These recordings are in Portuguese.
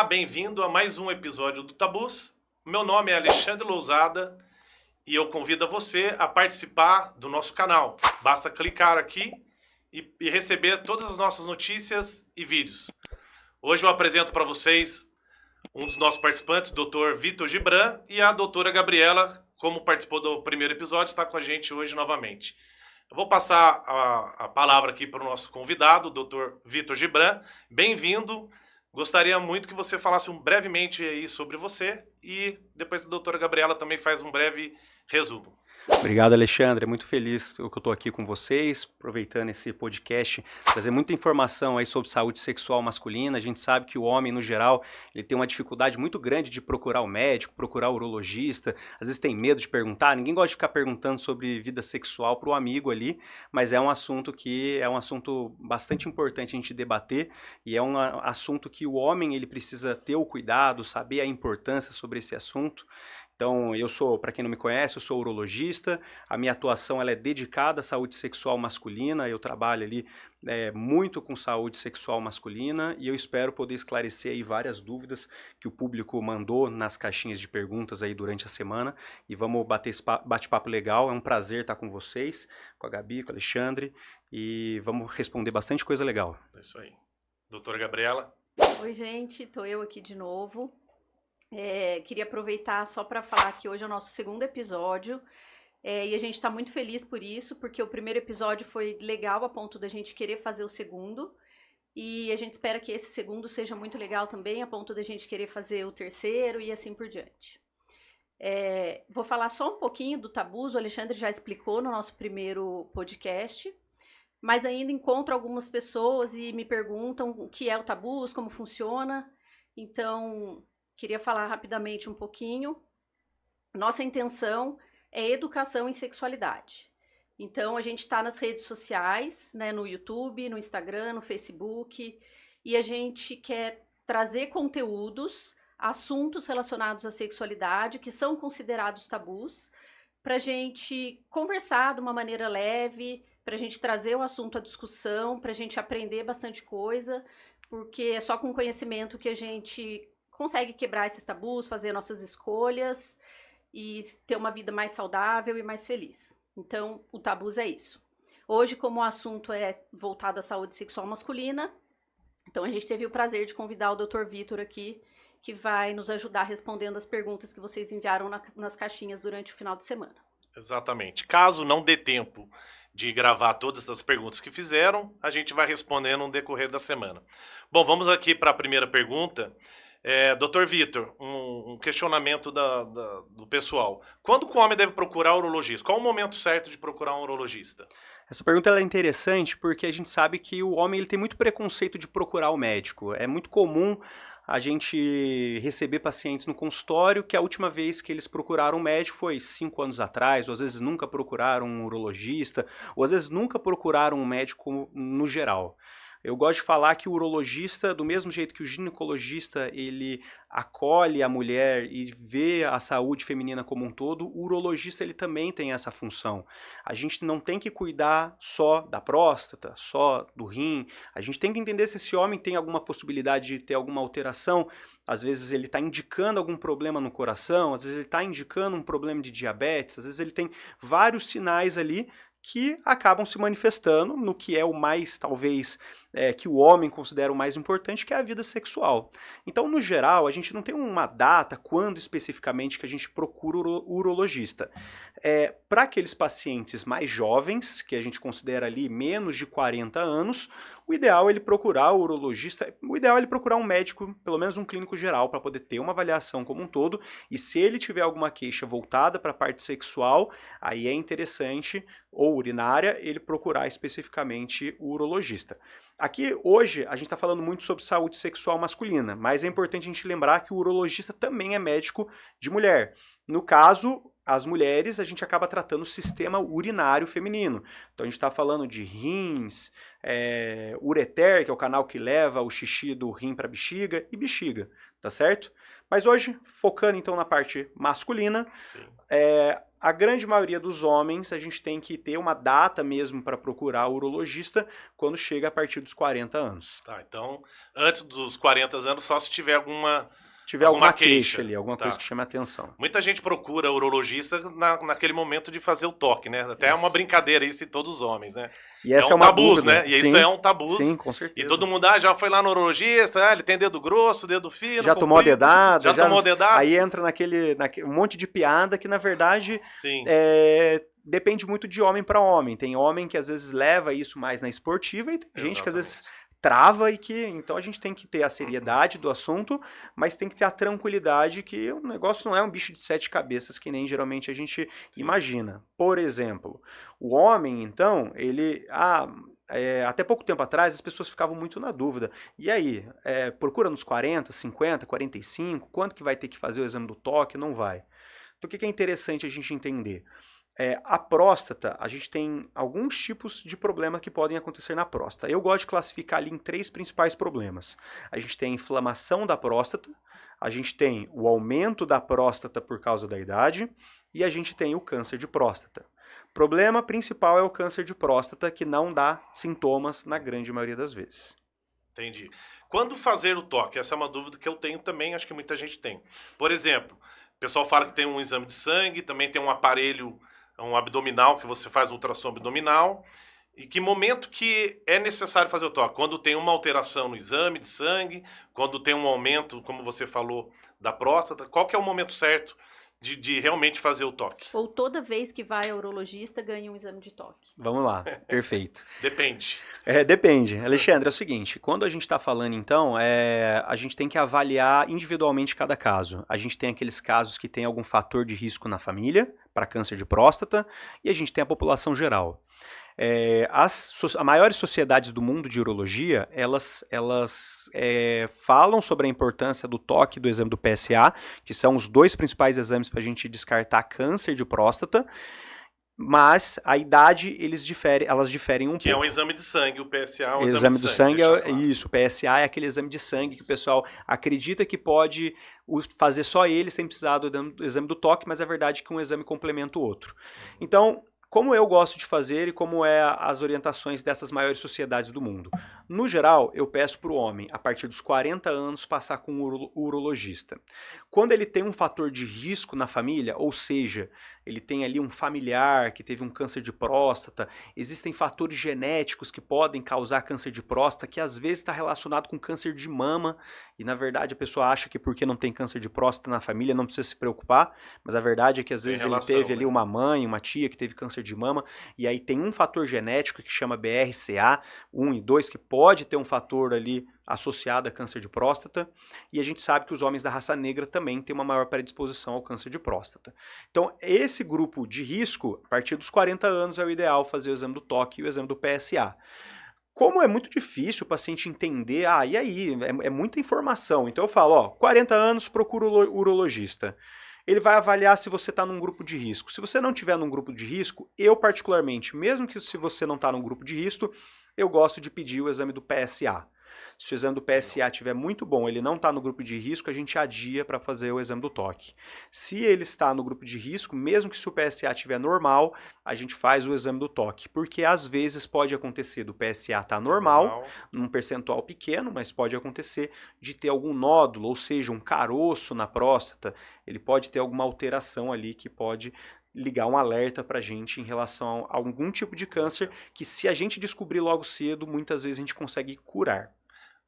Olá, bem-vindo a mais um episódio do Tabus. Meu nome é Alexandre Lousada e eu convido você a participar do nosso canal. Basta clicar aqui e receber todas as nossas notícias e vídeos. Hoje eu apresento para vocês um dos nossos participantes, Dr. Vitor Gibran, e a doutora Gabriela, como participou do primeiro episódio, está com a gente hoje novamente. Eu vou passar a palavra aqui para o nosso convidado, o Dr. Vitor Gibran. Bem-vindo. Gostaria muito que você falasse brevemente aí sobre você e depois a doutora Gabriela também faz um breve resumo. Obrigado, Alexandre. Muito feliz que eu estou aqui com vocês, aproveitando esse podcast, trazer muita informação aí sobre saúde sexual masculina. A gente sabe que o homem, no geral, ele tem uma dificuldade muito grande de procurar o médico, procurar o urologista. Às vezes tem medo de perguntar. Ninguém gosta de ficar perguntando sobre vida sexual para o amigo ali, mas é um assunto bastante importante a gente debater e é um assunto que o homem ele precisa ter o cuidado, saber a importância sobre esse assunto. Então, para quem não me conhece, eu sou urologista, a minha atuação ela é dedicada à saúde sexual masculina, eu trabalho ali muito com saúde sexual masculina e eu espero poder esclarecer aí várias dúvidas que o público mandou nas caixinhas de perguntas aí durante a semana e vamos bater esse bate-papo legal, é um prazer estar com vocês, com a Gabi, com o Alexandre e vamos responder bastante coisa legal. É isso aí. Doutora Gabriela. Oi, gente, tô eu aqui de novo. Queria aproveitar só para falar que hoje é o nosso segundo episódio e a gente está muito feliz por isso, porque o primeiro episódio foi legal a ponto da gente querer fazer o segundo e a gente espera que esse segundo seja muito legal também a ponto da gente querer fazer o terceiro e assim por diante. Vou falar só um pouquinho do Tabus, o Alexandre já explicou no nosso primeiro podcast, mas ainda encontro algumas pessoas e me perguntam o que é o Tabus, como funciona, então queria falar rapidamente um pouquinho. Nossa intenção é educação em sexualidade. Então, a gente está nas redes sociais, né, no YouTube, no Instagram, no Facebook, e a gente quer trazer conteúdos, assuntos relacionados à sexualidade, que são considerados tabus, para a gente conversar de uma maneira leve, para a gente trazer o assunto à discussão, para a gente aprender bastante coisa, porque é só com conhecimento que a gente consegue quebrar esses tabus, fazer nossas escolhas e ter uma vida mais saudável e mais feliz. Então, o Tabus é isso. Hoje, como o assunto é voltado à saúde sexual masculina, então a gente teve o prazer de convidar o Dr. Vitor aqui, que vai nos ajudar respondendo as perguntas que vocês enviaram nas caixinhas durante o final de semana. Exatamente. Caso não dê tempo de gravar todas as perguntas que fizeram, a gente vai respondendo no decorrer da semana. Bom, vamos aqui para a primeira pergunta. Dr. Vitor, um questionamento do pessoal. Quando o homem deve procurar um urologista? Qual o momento certo de procurar um urologista? Essa pergunta ela é interessante porque a gente sabe que o homem ele tem muito preconceito de procurar o médico. É muito comum a gente receber pacientes no consultório que a última vez que eles procuraram um médico foi 5 anos atrás, ou às vezes nunca procuraram um urologista, ou às vezes nunca procuraram um médico no geral. Eu gosto de falar que o urologista, do mesmo jeito que o ginecologista, ele acolhe a mulher e vê a saúde feminina como um todo, o urologista ele também tem essa função. A gente não tem que cuidar só da próstata, só do rim, a gente tem que entender se esse homem tem alguma possibilidade de ter alguma alteração. Às vezes ele está indicando algum problema no coração, às vezes ele está indicando um problema de diabetes, às vezes ele tem vários sinais ali que acabam se manifestando no que é o mais, talvez, que o homem considera o mais importante, que é a vida sexual. Então, no geral, a gente não tem uma data, quando especificamente que a gente procura o urologista. Para aqueles pacientes mais jovens, que a gente considera ali menos de 40 anos, o ideal é ele procurar o urologista, o ideal é ele procurar um médico, pelo menos um clínico geral, para poder ter uma avaliação como um todo, e se ele tiver alguma queixa voltada para a parte sexual, aí é interessante, ou urinária, ele procurar especificamente o urologista. Aqui, hoje, a gente está falando muito sobre saúde sexual masculina, mas é importante a gente lembrar que o urologista também é médico de mulher. No caso, as mulheres, a gente acaba tratando o sistema urinário feminino. Então, a gente está falando de rins, ureter, que é o canal que leva o xixi do rim para a bexiga, e bexiga, tá certo? Mas hoje, focando então na parte masculina, A grande maioria dos homens, a gente tem que ter uma data mesmo para procurar o urologista quando chega a partir dos 40 anos. Tá, então, antes dos 40 anos, só se tiver alguma Queixa ali, alguma coisa que chame a atenção. Muita gente procura urologista naquele momento de fazer o toque, né? Até é uma brincadeira isso em todos os homens, né? E essa é um uma tabu, dúvida, né? E isso é um tabu. Sim, com certeza. E todo mundo já foi lá no urologista, ele tem dedo grosso, dedo fino, já tomou dedada, já tomou dedada. Aí entra naquele um monte de piada que, na verdade, depende muito de homem para homem. Tem homem que às vezes leva isso mais na esportiva e tem gente que às vezes trava então a gente tem que ter a seriedade do assunto, mas tem que ter a tranquilidade que o negócio não é um bicho de 7 cabeças que nem geralmente a gente imagina. Por exemplo, o homem, então, ele... até pouco tempo atrás as pessoas ficavam muito na dúvida. E aí, procura nos 40, 50, 45, quanto que vai ter que fazer o exame do toque? Não vai. Então o que é interessante a gente entender? A próstata, a gente tem alguns tipos de problema que podem acontecer na próstata. Eu gosto de classificar ali em 3 principais problemas. A gente tem a inflamação da próstata, a gente tem o aumento da próstata por causa da idade e a gente tem o câncer de próstata. O problema principal é o câncer de próstata, que não dá sintomas na grande maioria das vezes. Entendi. Quando fazer o toque? Essa é uma dúvida que eu tenho também, acho que muita gente tem. Por exemplo, o pessoal fala que tem um exame de sangue, também tem um aparelho, um abdominal, que você faz ultrassom abdominal. E que momento que é necessário fazer o toque? Quando tem uma alteração no exame de sangue, quando tem um aumento, como você falou, da próstata, qual que é o momento certo de realmente fazer o toque? Ou toda vez que vai ao urologista ganha um exame de toque? Vamos lá, perfeito. Depende. Depende. Alexandre, é o seguinte, quando a gente está falando então, a gente tem que avaliar individualmente cada caso. A gente tem aqueles casos que tem algum fator de risco na família, para câncer de próstata, e a gente tem a população geral. As maiores sociedades do mundo de urologia, elas falam sobre a importância do toque e do exame do PSA, que são os 2 principais exames para a gente descartar câncer de próstata, mas a idade elas diferem um pouco. Que é um exame de sangue, o PSA é um exame de sangue. Isso, o PSA é aquele exame de sangue que o pessoal acredita que pode fazer só ele sem precisar do exame do toque, mas é verdade que um exame complementa o outro. Então, como eu gosto de fazer e como as orientações dessas maiores sociedades do mundo? No geral, eu peço para o homem, a partir dos 40 anos, passar com um urologista. Quando ele tem um fator de risco na família, ou seja, ele tem ali um familiar que teve um câncer de próstata, existem fatores genéticos que podem causar câncer de próstata, que às vezes está relacionado com câncer de mama, e na verdade a pessoa acha que porque não tem câncer de próstata na família não precisa se preocupar, mas a verdade é que às vezes ele teve ali uma mãe, uma tia que teve câncer de mama, e aí tem um fator genético que chama BRCA1 e 2, que pode ter um fator ali associado a câncer de próstata, e a gente sabe que os homens da raça negra também têm uma maior predisposição ao câncer de próstata. Então, esse grupo de risco, a partir dos 40 anos, é o ideal fazer o exame do toque e o exame do PSA. Como é muito difícil o paciente entender, e aí, é muita informação. Então eu falo, 40 anos, procura o urologista. Ele vai avaliar se você está num grupo de risco. Se você não estiver num grupo de risco, eu particularmente, mesmo que se você não está num grupo de risco, eu gosto de pedir o exame do PSA. Se o exame do PSA estiver muito bom, ele não está no grupo de risco, a gente adia para fazer o exame do toque. Se ele está no grupo de risco, mesmo que se o PSA estiver normal, a gente faz o exame do toque. Porque às vezes pode acontecer do PSA estar normal, num percentual pequeno, mas pode acontecer de ter algum nódulo, ou seja, um caroço na próstata. Ele pode ter alguma alteração ali que pode ligar um alerta para a gente em relação a algum tipo de câncer que, se a gente descobrir logo cedo, muitas vezes a gente consegue curar.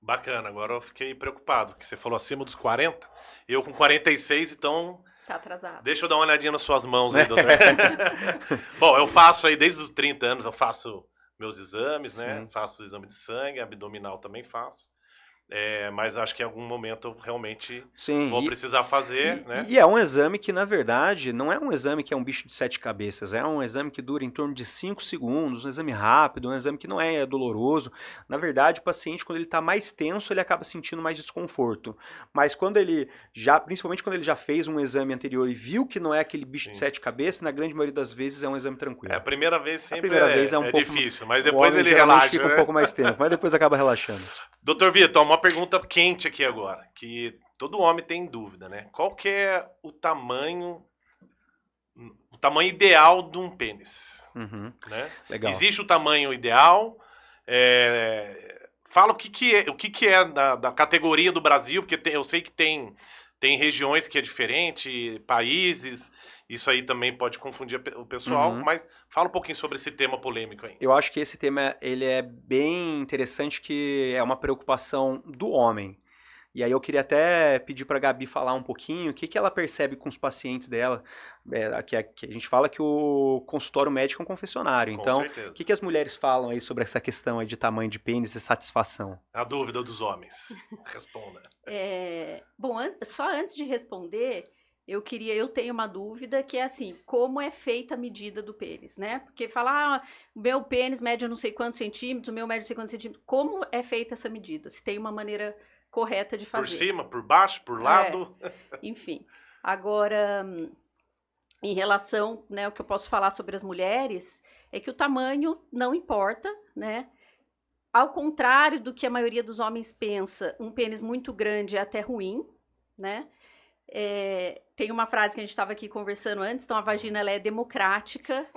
Bacana, agora eu fiquei preocupado, porque você falou acima dos 40, eu com 46, então... Tá atrasado. Deixa eu dar uma olhadinha nas suas mãos aí, doutor. Bom, eu faço aí, desde os 30 anos, eu faço meus exames, Sim. né? Faço o exame de sangue, abdominal também faço. Mas acho que em algum momento eu realmente vou precisar fazer, né? E é um exame que, na verdade, não é um exame que é um bicho de 7 cabeças, é um exame que dura em torno de 5 segundos, um exame rápido, um exame que não é doloroso. Na verdade, o paciente, quando ele está mais tenso, ele acaba sentindo mais desconforto. Mas quando ele principalmente quando ele já fez um exame anterior e viu que não é aquele bicho de 7 cabeças, na grande maioria das vezes é um exame tranquilo. A primeira vez sempre é um pouco difícil, mas depois ele relaxa, fica um pouco mais tempo, mas depois acaba relaxando. Doutor Vitor, uma pergunta quente aqui agora, que todo homem tem dúvida, né? Qual que é o tamanho o tamanho ideal de um pênis, Uhum. né? Legal. Existe o tamanho ideal. Fala o que é da categoria do Brasil, porque eu sei que tem regiões que é diferente, países, isso aí também pode confundir o pessoal, Uhum. mas fala um pouquinho sobre esse tema polêmico aí. Eu acho que esse tema ele é bem interessante, que é uma preocupação do homem. E aí eu queria até pedir para a Gabi falar um pouquinho o que ela percebe com os pacientes dela, que a gente fala que o consultório médico é um confessionário. Com Então, certeza. o que as mulheres falam aí sobre essa questão aí de tamanho de pênis e satisfação? A dúvida dos homens. Responda. Bom, só antes de responder, eu tenho uma dúvida que é assim, como é feita a medida do pênis, né? Porque falar, o meu pênis mede não sei quantos centímetros, o meu mede não sei quantos centímetros, como é feita essa medida? Se tem uma maneira correta de fazer. Por cima, por baixo, por lado? Enfim, agora, em relação, né, o que eu posso falar sobre as mulheres, é que o tamanho não importa, né? Ao contrário do que a maioria dos homens pensa, um pênis muito grande é até ruim, né? Tem uma frase que a gente estava aqui conversando antes, então a vagina ela é democrática,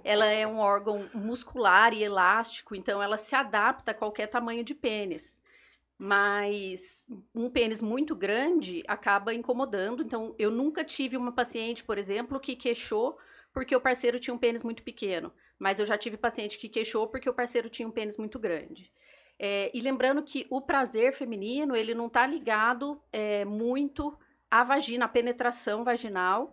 ela é um órgão muscular e elástico, então ela se adapta a qualquer tamanho de pênis. Mas um pênis muito grande acaba incomodando, então eu nunca tive uma paciente, por exemplo, que queixou porque o parceiro tinha um pênis muito pequeno, mas eu já tive paciente que queixou porque o parceiro tinha um pênis muito grande. E lembrando que o prazer feminino, ele não está ligado muito à vagina, à penetração vaginal.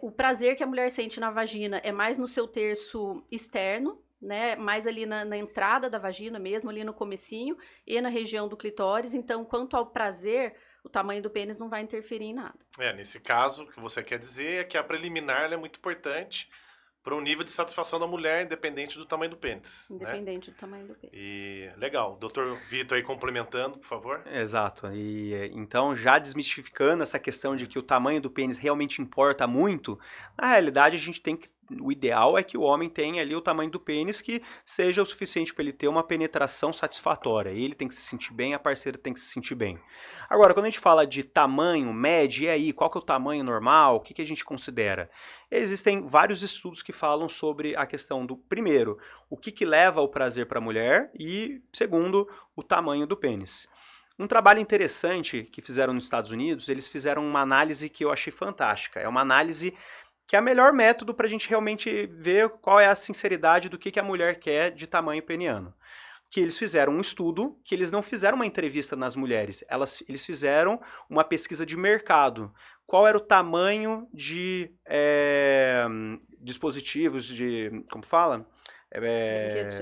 O prazer que a mulher sente na vagina é mais no seu terço externo, né, mais ali na entrada da vagina mesmo, ali no comecinho e na região do clitóris. Então, quanto ao prazer, o tamanho do pênis não vai interferir em nada. Nesse caso, o que você quer dizer é que a preliminar ela é muito importante para o nível de satisfação da mulher, independente do tamanho do pênis. Independente do tamanho do pênis. E legal. Doutor Vitor aí complementando, por favor. Exato. E então, já desmistificando essa questão de que o tamanho do pênis realmente importa muito, na realidade a gente tem que. O ideal é que o homem tenha ali o tamanho do pênis que seja o suficiente para ele ter uma penetração satisfatória. Ele tem que se sentir bem, a parceira tem que se sentir bem. Agora, quando a gente fala de tamanho, médio, e aí, qual que é o tamanho normal? O que a gente considera? Existem vários estudos que falam sobre a questão do, primeiro, o que leva ao prazer para a mulher e, segundo, o tamanho do pênis. Um trabalho interessante que fizeram nos Estados Unidos, eles fizeram uma análise que eu achei fantástica. É uma análise que é o melhor método para a gente realmente ver qual é a sinceridade do que a mulher quer de tamanho peniano. Que eles fizeram um estudo, que eles não fizeram uma entrevista nas mulheres, eles fizeram uma pesquisa de mercado. Qual era o tamanho de dispositivos de, como fala?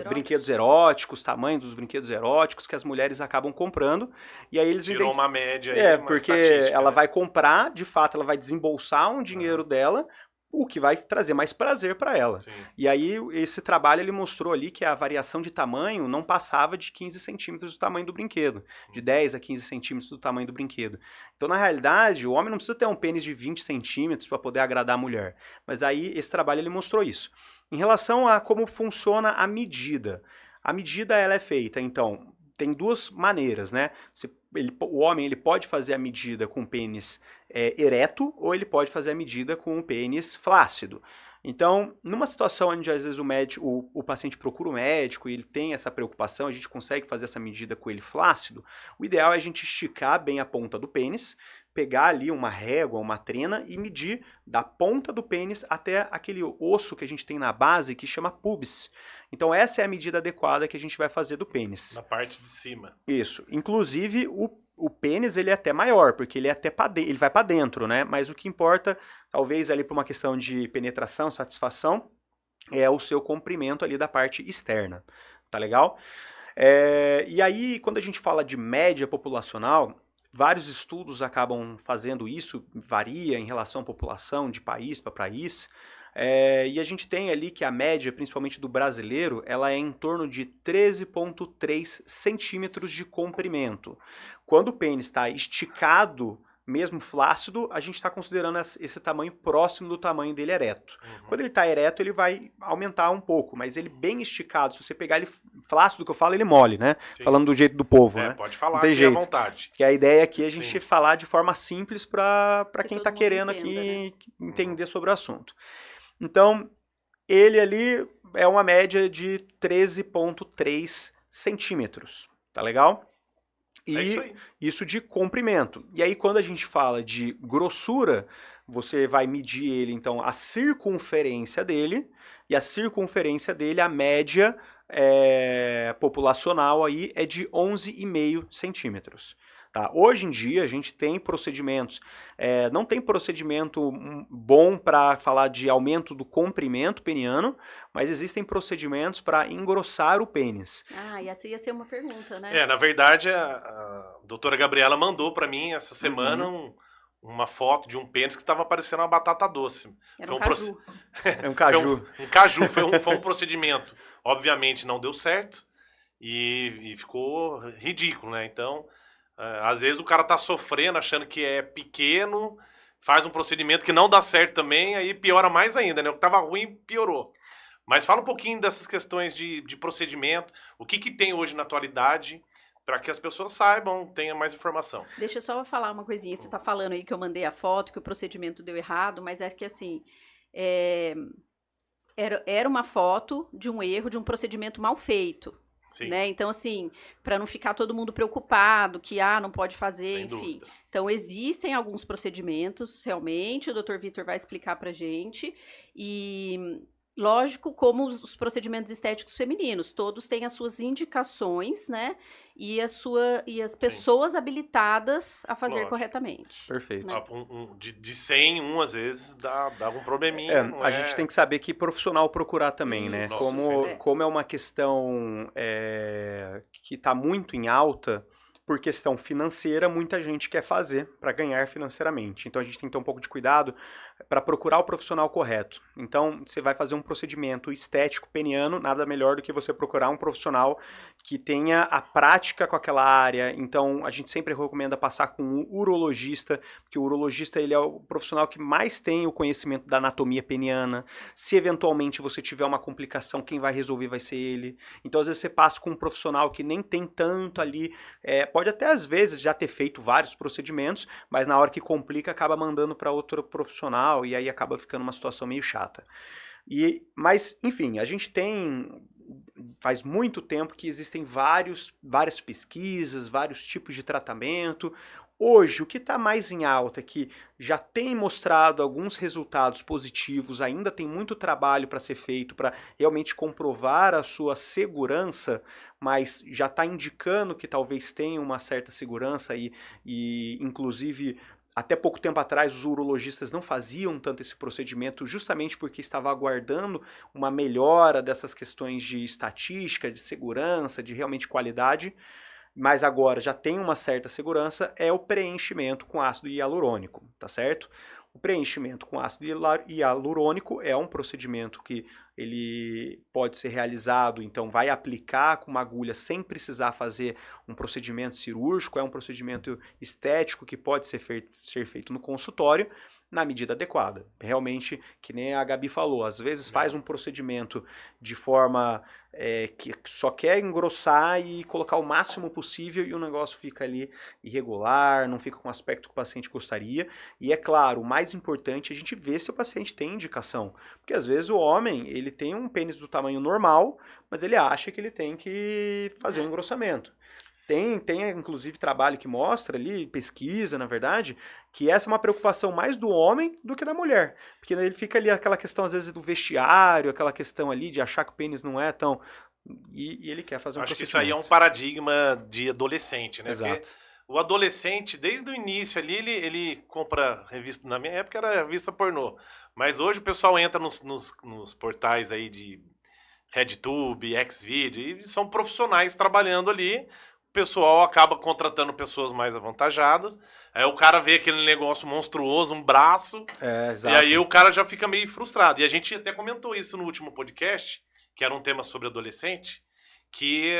Brinquedos eróticos, tamanho dos brinquedos eróticos que as mulheres acabam comprando. E aí eles tirou uma média aí, uma porque estatística, ela vai comprar, de fato, ela vai desembolsar um dinheiro dela, o que vai trazer mais prazer para ela. Sim. E aí esse trabalho ele mostrou ali que a variação de tamanho não passava de 15 centímetros do tamanho do brinquedo, de 10 a 15 centímetros do tamanho do brinquedo. Então, na realidade, o homem não precisa ter um pênis de 20 centímetros para poder agradar a mulher. Mas aí esse trabalho ele mostrou isso. Em relação a como funciona a medida ela é feita, então, tem duas maneiras, né? O homem ele pode fazer a medida com o pênis ereto ou ele pode fazer a medida com o pênis flácido. Então, numa situação onde às vezes o paciente procura o médico e ele tem essa preocupação, a gente consegue fazer essa medida com ele flácido, o ideal é a gente esticar bem a ponta do pênis, pegar ali uma régua, uma trena e medir da ponta do pênis até aquele osso que a gente tem na base que chama pubis. Então essa é a medida adequada que a gente vai fazer do pênis. Na parte de cima. Isso. Inclusive o pênis ele é até maior, porque ele ele vai para dentro, né? Mas o que importa, talvez ali por uma questão de penetração, satisfação, é o seu comprimento ali da parte externa. Tá legal? E aí, quando a gente fala de média populacional, vários estudos acabam fazendo isso, varia em relação à população de país para país, e a gente tem ali que a média, principalmente do brasileiro, ela é em torno de 13,3 centímetros de comprimento. Quando o pênis está esticado, mesmo flácido, a gente está considerando esse tamanho próximo do tamanho dele ereto. Quando ele está ereto, ele vai aumentar um pouco, mas ele bem esticado, se você pegar ele flácido, que eu falo, ele mole, né? Sim. Falando do jeito do povo, né? Pode falar, não tem à jeito. vontade. Que a ideia aqui é a gente Sim. falar de forma simples para quem está querendo entenda, aqui entender sobre o assunto. Então, ele ali é uma média de 13,3 centímetros, tá legal? É isso aí. Isso de comprimento. E aí, quando a gente fala de grossura, você vai medir ele, então, a circunferência dele, e a circunferência dele, a média populacional aí é de 11,5 centímetros. Tá? Hoje em dia, a gente tem procedimentos, não tem procedimento bom para falar de aumento do comprimento peniano, mas existem procedimentos para engrossar o pênis. Ah, e essa ia ser uma pergunta, né? Na verdade, a doutora Gabriela mandou para mim essa semana uma foto de um pênis que estava parecendo uma batata doce. Era um caju. É um caju. Um caju. Foi um procedimento. Obviamente não deu certo e ficou ridículo, né? Então, às vezes o cara tá sofrendo, achando que é pequeno, faz um procedimento que não dá certo também, aí piora mais ainda, né? O que tava ruim piorou. Mas fala um pouquinho dessas questões de procedimento, o que tem hoje na atualidade, para que as pessoas saibam, tenham mais informação. Deixa eu só falar uma coisinha. Você tá falando aí que eu mandei a foto, que o procedimento deu errado, mas é que assim, era uma foto de um erro, de um procedimento mal feito. Sim. Né? Então, assim, para não ficar todo mundo preocupado, que não pode fazer, Sem enfim. dúvida. Então, existem alguns procedimentos, realmente, o Dr. Vitor vai explicar pra gente. E, lógico, como os procedimentos estéticos femininos, todos têm as suas indicações, né? E as pessoas habilitadas a fazer corretamente. Perfeito. Né? De 100, às vezes dá um probleminha. A gente tem que saber que profissional procurar também, né? Nossa, Como é uma questão que está muito em alta, por questão financeira, muita gente quer fazer para ganhar financeiramente. Então a gente tem que ter um pouco de cuidado para procurar o profissional correto. Então você vai fazer um procedimento estético peniano, nada melhor do que você procurar um profissional que tenha a prática com aquela área. Então a gente sempre recomenda passar com um urologista, porque o urologista ele é o profissional que mais tem o conhecimento da anatomia peniana. Se eventualmente você tiver uma complicação, quem vai resolver vai ser ele. Então às vezes você passa com um profissional que nem tem tanto ali, pode até às vezes já ter feito vários procedimentos, mas na hora que complica acaba mandando para outro profissional e aí acaba ficando uma situação meio chata. Mas, enfim, a gente faz muito tempo que existem várias pesquisas, vários tipos de tratamento. Hoje, o que está mais em alta, que já tem mostrado alguns resultados positivos, ainda tem muito trabalho para ser feito para realmente comprovar a sua segurança, mas já está indicando que talvez tenha uma certa segurança e inclusive, até pouco tempo atrás, os urologistas não faziam tanto esse procedimento justamente porque estava aguardando uma melhora dessas questões de estatística, de segurança, de realmente qualidade. Mas agora já tem uma certa segurança, é o preenchimento com ácido hialurônico, tá certo? O preenchimento com ácido hialurônico é um procedimento que ele pode ser realizado, então vai aplicar com uma agulha sem precisar fazer um procedimento cirúrgico, é um procedimento estético que pode ser feito no consultório, na medida adequada. Realmente, que nem a Gabi falou, às vezes faz um procedimento de forma que só quer engrossar e colocar o máximo possível e o negócio fica ali irregular, não fica com o aspecto que o paciente gostaria. E é claro, o mais importante é a gente ver se o paciente tem indicação. Porque às vezes o homem, ele tem um pênis do tamanho normal, mas ele acha que ele tem que fazer um engrossamento. Tem inclusive trabalho que mostra ali, pesquisa, na verdade, que essa é uma preocupação mais do homem do que da mulher. Porque ele fica ali aquela questão, às vezes, do vestiário, aquela questão ali de achar que o pênis não é tão... E ele quer fazer um Acho que isso aí é um paradigma de adolescente, né? Exato. Porque o adolescente, desde o início ali, ele compra revista... Na minha época era revista pornô. Mas hoje o pessoal entra nos portais aí de RedTube, Xvideo, e são profissionais trabalhando ali. O pessoal acaba contratando pessoas mais avantajadas, aí o cara vê aquele negócio monstruoso, um braço, exato. E aí o cara já fica meio frustrado. E a gente até comentou isso no último podcast, que era um tema sobre adolescente, que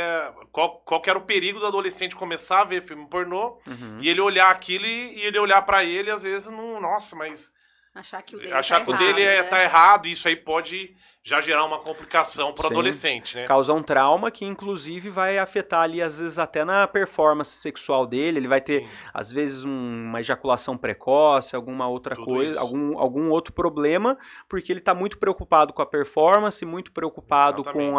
qual que era o perigo do adolescente começar a ver filme pornô, e ele olhar aquilo e ele olhar pra ele, às vezes, não, nossa, mas... Achar que o dele tá errado, isso aí pode já gerar uma complicação para o Sim. adolescente, né? Causar um trauma que, inclusive, vai afetar ali, às vezes, até na performance sexual dele. Ele vai ter, Sim, às vezes, uma ejaculação precoce, alguma outra tudo coisa, isso. algum outro problema, porque ele está muito preocupado com a performance, muito preocupado com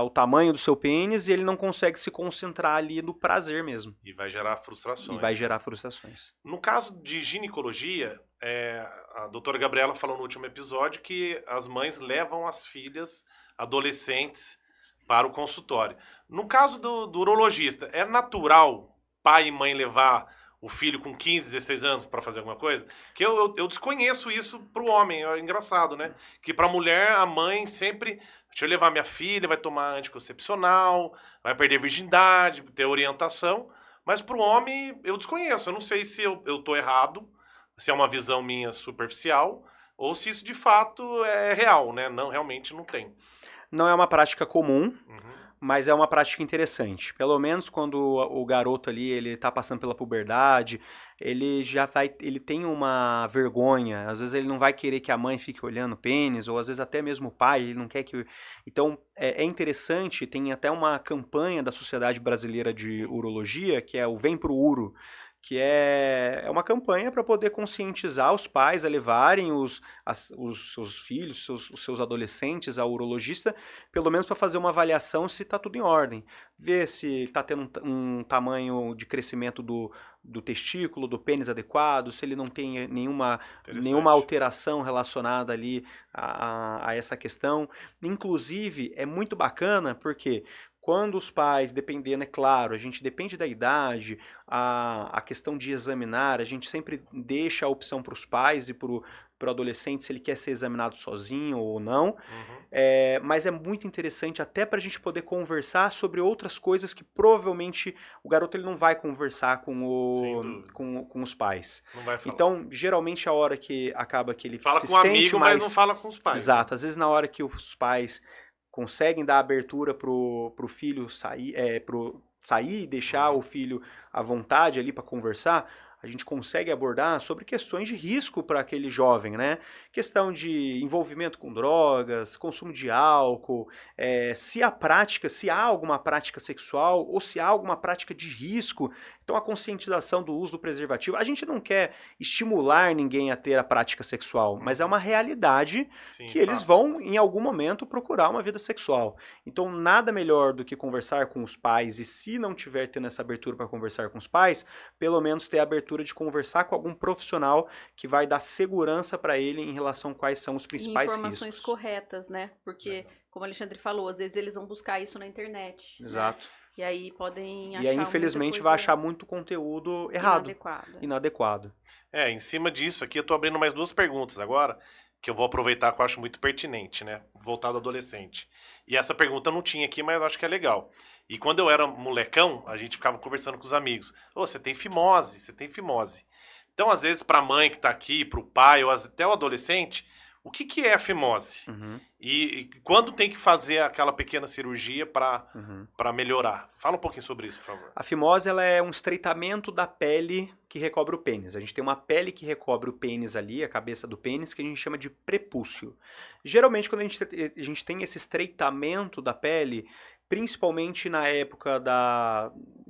o tamanho do seu pênis, e ele não consegue se concentrar ali no prazer mesmo. E vai gerar E frustrações. vai gerar frustrações. No caso de ginecologia, a doutora Gabriela falou no último episódio que as mães levam as filhas adolescentes para o consultório. No caso do urologista, é natural pai e mãe levar o filho com 15, 16 anos para fazer alguma coisa? Que eu desconheço isso para o homem, é engraçado, né? Que para a mulher, a mãe sempre... Deixa eu levar minha filha, vai tomar anticoncepcional, vai perder virgindade, ter orientação... Mas para o homem, eu desconheço. Eu não sei se eu tô errado, se é uma visão minha superficial, ou se isso de fato é real, né? Não, realmente não tem. Não é uma prática comum, Uhum. mas é uma prática interessante. Pelo menos quando o garoto ali, ele tá passando pela puberdade, ele tem uma vergonha, às vezes ele não vai querer que a mãe fique olhando o pênis, ou às vezes até mesmo o pai, ele não quer que... Então, é interessante, tem até uma campanha da Sociedade Brasileira de Urologia, que é o Vem Pro Uro, que é uma campanha para poder conscientizar os pais a levarem os seus filhos, os seus adolescentes ao urologista, pelo menos para fazer uma avaliação se está tudo em ordem. Ver se está tendo um tamanho de crescimento do testículo, do pênis adequado, se ele não tem nenhuma alteração relacionada ali a essa questão. Inclusive, é muito bacana porque... Quando os pais, dependendo, é claro, a gente depende da idade, a questão de examinar, a gente sempre deixa a opção para os pais e para o adolescente se ele quer ser examinado sozinho ou não. Uhum. Mas é muito interessante até para a gente poder conversar sobre outras coisas que provavelmente o garoto ele não vai conversar com os pais. Não vai falar. Então, geralmente a hora que acaba que ele fala se com o sente amigo, mais... mas não fala com os pais. Exato, Né? às vezes na hora que os pais conseguem dar abertura pro filho sair, sair e deixar o filho à vontade ali para conversar, a gente consegue abordar sobre questões de risco para aquele jovem, né? Questão de envolvimento com drogas, consumo de álcool, se há alguma prática sexual ou se há alguma prática de risco. Então a conscientização do uso do preservativo. A gente não quer estimular ninguém a ter a prática sexual, mas é uma realidade que eles vão, em algum momento, procurar uma vida sexual. Então nada melhor do que conversar com os pais e se não tiver tendo essa abertura para conversar com os pais, pelo menos ter a abertura de conversar com algum profissional que vai dar segurança para ele em relação a quais são os principais riscos. Informações corretas, né? Porque, como o Alexandre falou, às vezes eles vão buscar isso na internet. Exato. Né? E aí podem achar. E aí, infelizmente, vai achar muito conteúdo errado. Inadequado. Em cima disso aqui, eu tô abrindo mais 2 perguntas agora, que eu vou aproveitar que eu acho muito pertinente, né? Voltado adolescente. E essa pergunta não tinha aqui, mas eu acho que é legal. E quando eu era molecão, a gente ficava conversando com os amigos. Você tem fimose, você tem fimose. Então, às vezes, para a mãe que está aqui, para o pai, ou até o adolescente, o que é a fimose? Uhum. E quando tem que fazer aquela pequena cirurgia para melhorar? Fala um pouquinho sobre isso, por favor. A fimose ela é um estreitamento da pele que recobre o pênis. A gente tem uma pele que recobre o pênis ali, a cabeça do pênis, que a gente chama de prepúcio. Geralmente, quando a gente tem esse estreitamento da pele, principalmente na época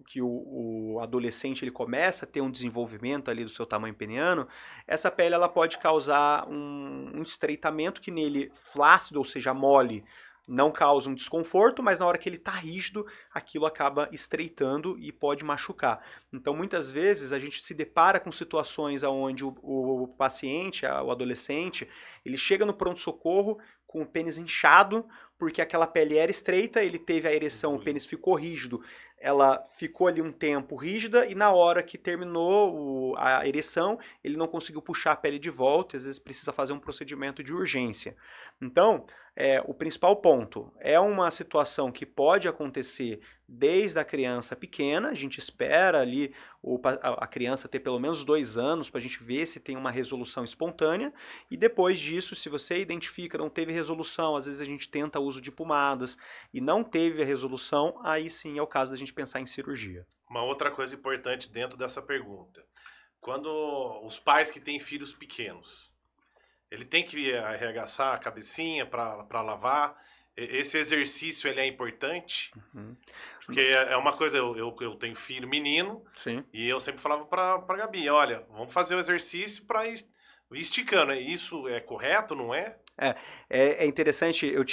que o adolescente ele começa a ter um desenvolvimento ali do seu tamanho peniano, essa pele ela pode causar um estreitamento que nele flácido, ou seja, mole, não causa um desconforto, mas na hora que ele está rígido, aquilo acaba estreitando e pode machucar. Então, muitas vezes, a gente se depara com situações onde o paciente, o adolescente, ele chega no pronto-socorro com o pênis inchado, porque aquela pele era estreita, ele teve a ereção, o pênis ficou rígido, ela ficou ali um tempo rígida e na hora que terminou a ereção, ele não conseguiu puxar a pele de volta, às vezes precisa fazer um procedimento de urgência. Então, o principal ponto é uma situação que pode acontecer desde a criança pequena, a gente espera ali a criança ter pelo menos 2 anos para a gente ver se tem uma resolução espontânea, e depois disso, se você identifica, não teve resolução, às vezes a gente tenta o uso de pomadas e não teve a resolução, aí sim é o caso da gente pensar em cirurgia. Uma outra coisa importante dentro dessa pergunta, quando os pais que têm filhos pequenos, Ele tem que arregaçar a cabecinha para lavar. Esse exercício ele é importante, porque é uma coisa, eu tenho filho menino, Sim. e eu sempre falava pra Gabi, olha, vamos fazer o exercício para ir esticando. Isso é correto, não é? É interessante, eu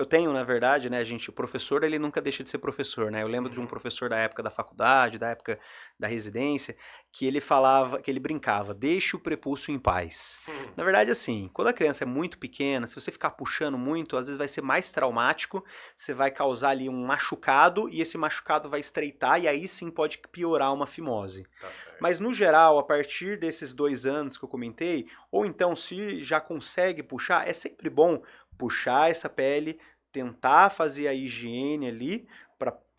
tenho, na verdade, né, o professor, ele nunca deixa de ser professor, né? Eu lembro de um professor da época da faculdade, da época da residência, que ele falava, que ele brincava, deixe o prepúcio em paz. Na verdade, assim, quando a criança é muito pequena, se você ficar puxando muito, às vezes vai ser mais traumático, você vai causar ali um machucado, e esse machucado vai estreitar, e aí sim pode piorar uma fimose. Tá certo. Mas no geral, a partir desses 2 anos que eu comentei, ou então se já consegue puxar, é sempre bom puxar essa pele, tentar fazer a higiene ali,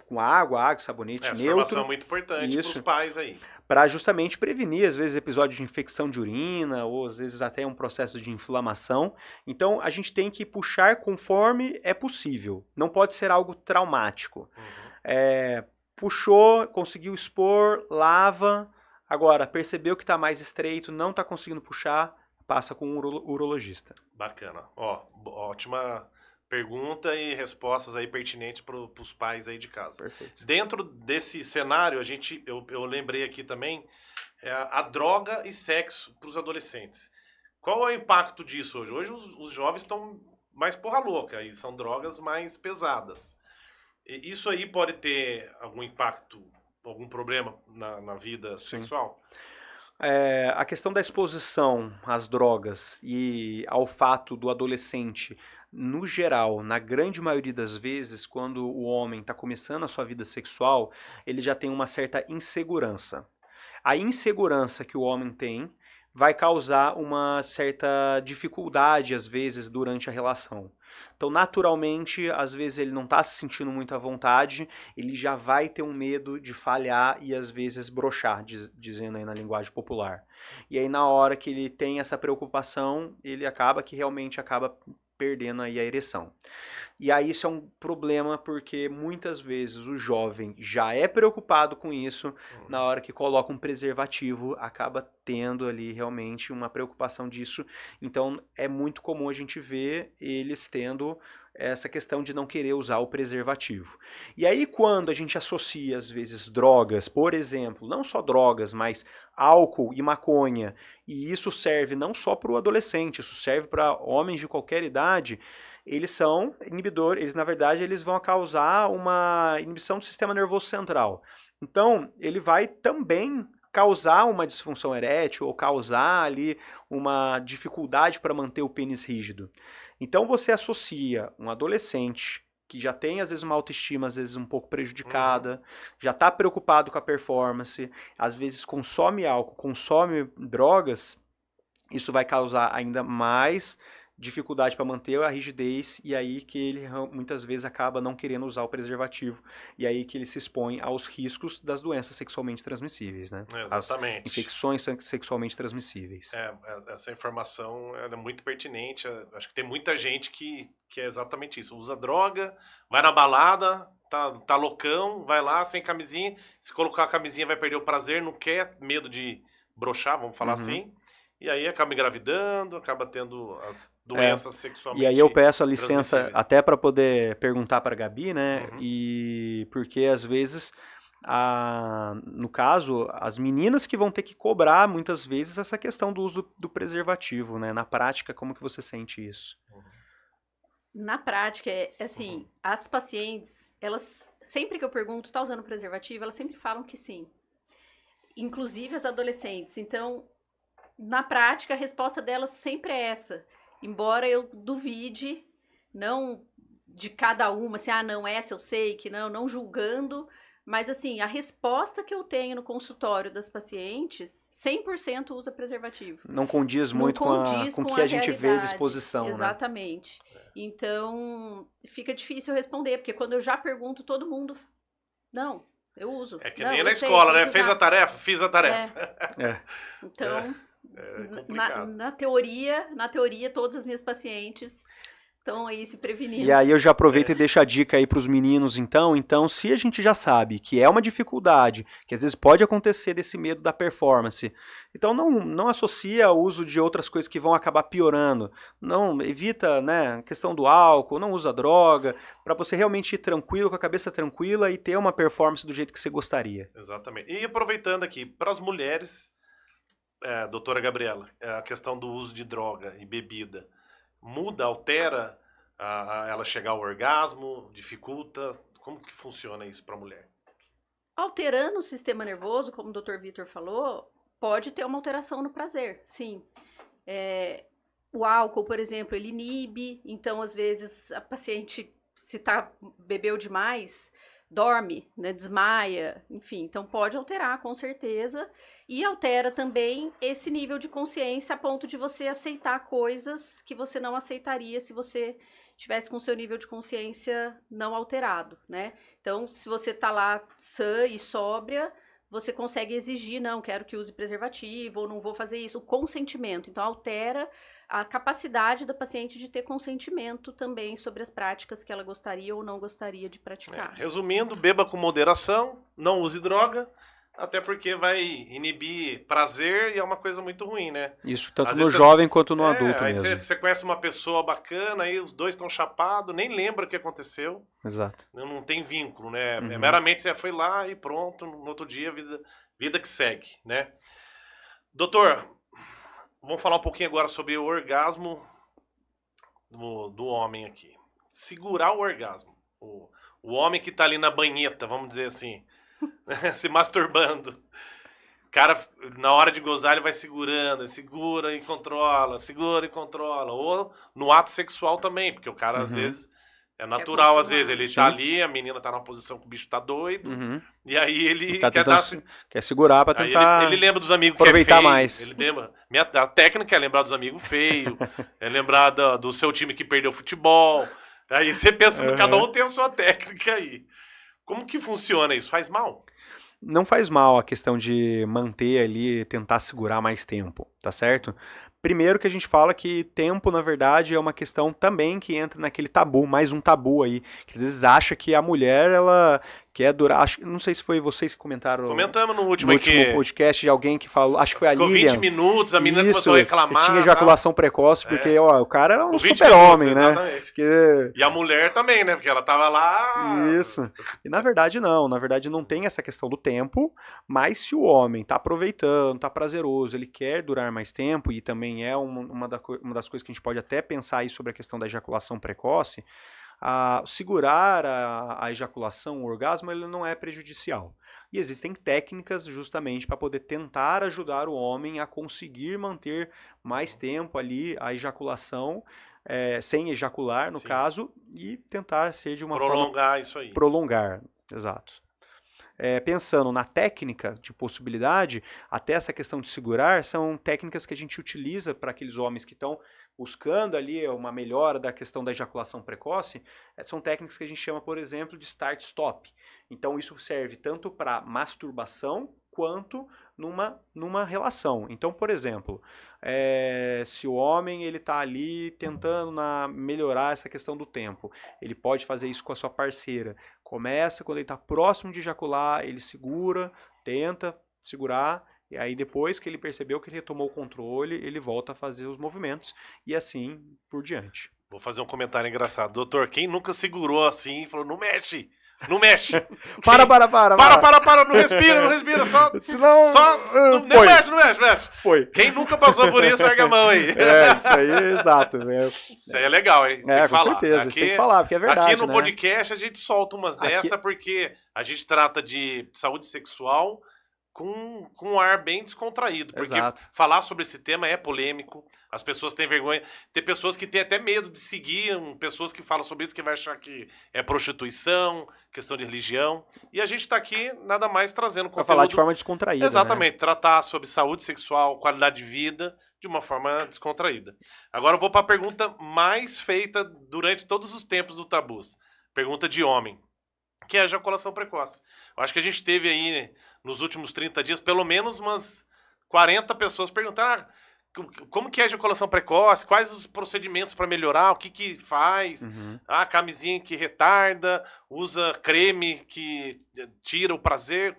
com água, sabonete Essa neutro. informação é muito importante para os pais aí. Para justamente prevenir, às vezes, episódios de infecção de urina, ou às vezes até um processo de inflamação. Então, a gente tem que puxar conforme é possível. Não pode ser algo traumático. Puxou, conseguiu expor, lava. Agora, percebeu que está mais estreito, não está conseguindo puxar, passa com um urologista. Bacana. Ótima pergunta e respostas aí pertinentes para os pais aí de casa. Perfeito. Dentro desse cenário, eu lembrei aqui também a droga e sexo para os adolescentes. Qual é o impacto disso hoje? Hoje os jovens estão mais porra louca e são drogas mais pesadas. E isso aí pode ter algum impacto, algum problema na vida sexual? A questão da exposição às drogas e ao fato do adolescente, no geral, na grande maioria das vezes, quando o homem está começando a sua vida sexual, ele já tem uma certa insegurança. A insegurança que o homem tem vai causar uma certa dificuldade, às vezes, durante a relação. Então, naturalmente, às vezes ele não está se sentindo muito à vontade, ele já vai ter um medo de falhar e, às vezes, broxar, dizendo aí na linguagem popular. E aí, na hora que ele tem essa preocupação, ele acaba perdendo aí a ereção. E aí isso é um problema porque muitas vezes o jovem já é preocupado com isso, na hora que coloca um preservativo, acaba tendo ali realmente uma preocupação disso. Então é muito comum a gente ver eles tendo essa questão de não querer usar o preservativo. E aí quando a gente associa às vezes drogas, por exemplo, não só drogas, mas álcool e maconha, e isso serve não só para o adolescente, isso serve para homens de qualquer idade, eles são inibidores, na verdade eles vão causar uma inibição do sistema nervoso central. Então ele vai também causar uma disfunção erétil ou causar ali uma dificuldade para manter o pênis rígido. Então você associa um adolescente que já tem às vezes uma autoestima às vezes um pouco prejudicada, já está preocupado com a performance, às vezes consome álcool, consome drogas, isso vai causar ainda mais dificuldade para manter a rigidez e aí que ele muitas vezes acaba não querendo usar o preservativo e aí que ele se expõe aos riscos das doenças sexualmente transmissíveis, né? Exatamente. As infecções sexualmente transmissíveis. Essa informação é muito pertinente. Acho que tem muita gente que é exatamente isso. Usa droga, vai na balada, tá loucão, vai lá sem camisinha. Se colocar a camisinha vai perder o prazer, não quer, medo de broxar, vamos falar assim. E aí acaba engravidando, acaba tendo as doenças sexualmente. E aí eu peço a licença até para poder perguntar para a Gabi, né? E porque às vezes, no caso, as meninas que vão ter que cobrar muitas vezes essa questão do uso do preservativo, né? Na prática, como que você sente isso? Na prática, assim, as pacientes, elas, sempre que eu pergunto, tá usando preservativo, elas sempre falam que sim. Inclusive as adolescentes. Então, na prática, a resposta delas sempre é essa. Embora eu duvide, não de cada uma, assim, não, essa eu sei que não julgando, mas assim, a resposta que eu tenho no consultório das pacientes, 100% usa preservativo. Não condiz muito com o que a gente vê à disposição, exatamente. Né? Então, fica difícil responder, porque quando eu já pergunto, todo mundo, não, eu uso. É que nem na escola, né? Fez a tarefa? Fiz a tarefa. Então... Na teoria, todas as minhas pacientes estão aí se prevenindo. E aí eu já aproveito e deixo a dica aí para os meninos, então. Então, se a gente já sabe que é uma dificuldade, que às vezes pode acontecer desse medo da performance, então não associa o uso de outras coisas que vão acabar piorando. Não, evita, né, a questão do álcool, não usa droga, para você realmente ir tranquilo, com a cabeça tranquila e ter uma performance do jeito que você gostaria. Exatamente. E aproveitando aqui, para as mulheres, doutora Gabriela, a questão do uso de droga e bebida, muda, altera ela chegar ao orgasmo, dificulta? Como que funciona isso para a mulher? Alterando o sistema nervoso, como o Dr. Vitor falou, pode ter uma alteração no prazer, sim. O álcool, por exemplo, ele inibe, então às vezes a paciente, se bebeu demais, dorme, né, desmaia, enfim, então pode alterar com certeza, e altera também esse nível de consciência a ponto de você aceitar coisas que você não aceitaria se você tivesse com seu nível de consciência não alterado, né? Então, se você tá lá sã e sóbria, você consegue exigir, não, quero que use preservativo, ou não vou fazer isso, o consentimento, então altera a capacidade da paciente de ter consentimento também sobre as práticas que ela gostaria ou não gostaria de praticar. Resumindo, beba com moderação, não use droga, até porque vai inibir prazer e é uma coisa muito ruim, né? Isso, tanto Às no vezes jovem quanto no adulto aí mesmo. você conhece uma pessoa bacana, aí os dois estão chapados, nem lembra o que aconteceu. Exato. Não tem vínculo, né? Uhum. Meramente você foi lá e pronto, no outro dia, vida que segue, né? Doutor, vamos falar um pouquinho agora sobre o orgasmo do homem aqui. Segurar o orgasmo. O homem que tá ali na banheta, vamos dizer assim, se masturbando. O cara, na hora de gozar, ele vai segurando, ele segura e controla, segura e controla. Ou no ato sexual também, porque o cara, às vezes, é natural, às vezes, ele tá ali, a menina tá numa posição que o bicho tá doido, e aí ele quer segurar pra tentar aí ele lembra dos amigos aproveitar que é feio, mais. ele lembra. A técnica é lembrar dos amigos feios, é lembrar do seu time que perdeu o futebol. Aí você pensa, cada um tem a sua técnica aí. Como que funciona isso? Faz mal? Não faz mal a questão de manter ali, tentar segurar mais tempo, tá certo? Primeiro que a gente fala que tempo, na verdade, é uma questão também que entra naquele tabu, mais um tabu aí, que às vezes acha que a mulher, ela quer durar, não sei se foi vocês que comentaram. Comentamos no último podcast de alguém que falou, acho que foi a Lilian. Ficou 20 minutos, a menina começou a reclamar. Tinha ejaculação precoce, porque o cara era um super-homem, né? E a mulher também, né? Porque ela tava lá... Isso. E na verdade não tem essa questão do tempo, mas se o homem tá aproveitando, tá prazeroso, ele quer durar mais tempo, e também é uma das coisas que a gente pode até pensar aí sobre a questão da ejaculação precoce, segurar a ejaculação, o orgasmo, ele não é prejudicial. E existem técnicas justamente para poder tentar ajudar o homem a conseguir manter mais tempo ali a ejaculação, sem ejacular, no caso, e tentar ser de uma prolongar isso aí. Prolongar, exato. Pensando na técnica de possibilidade, até essa questão de segurar, são técnicas que a gente utiliza para aqueles homens que estão buscando ali uma melhora da questão da ejaculação precoce, são técnicas que a gente chama, por exemplo, de start-stop. Então isso serve tanto para masturbação quanto numa relação. Então, por exemplo, se o homem ele está ali tentando melhorar essa questão do tempo, ele pode fazer isso com a sua parceira. Começa quando ele está próximo de ejacular, ele segura, tenta segurar, e aí depois que ele percebeu que ele retomou o controle, ele volta a fazer os movimentos, e assim por diante. Vou fazer um comentário engraçado. Doutor, quem nunca segurou assim e falou, não mexe? Não mexe. Para, não respira, só. Senão, não mexe. Foi. Quem nunca passou por isso, erga a mão aí. Isso aí é exato. Isso aí é legal, hein? Tem que com falar. certeza, aqui, tem que falar, porque é verdade. Aqui no podcast a gente solta umas dessa porque a gente trata de saúde sexual com um ar bem descontraído. Porque falar sobre esse tema é polêmico, as pessoas têm vergonha. Tem pessoas que têm até medo de seguir pessoas que falam sobre isso, que vai achar que é prostituição, questão de religião. E a gente está aqui, nada mais, trazendo conteúdo... Pra falar de forma descontraída, exatamente, tratar sobre saúde sexual, qualidade de vida, de uma forma descontraída. Agora eu vou para a pergunta mais feita durante todos os tempos do Tabus. Pergunta de homem, que é a ejaculação precoce. Eu acho que a gente teve aí, nos últimos 30 dias, pelo menos umas 40 pessoas perguntando, como que é a ejaculação precoce, quais os procedimentos para melhorar, o que que faz, camisinha que retarda, usa creme que tira o prazer,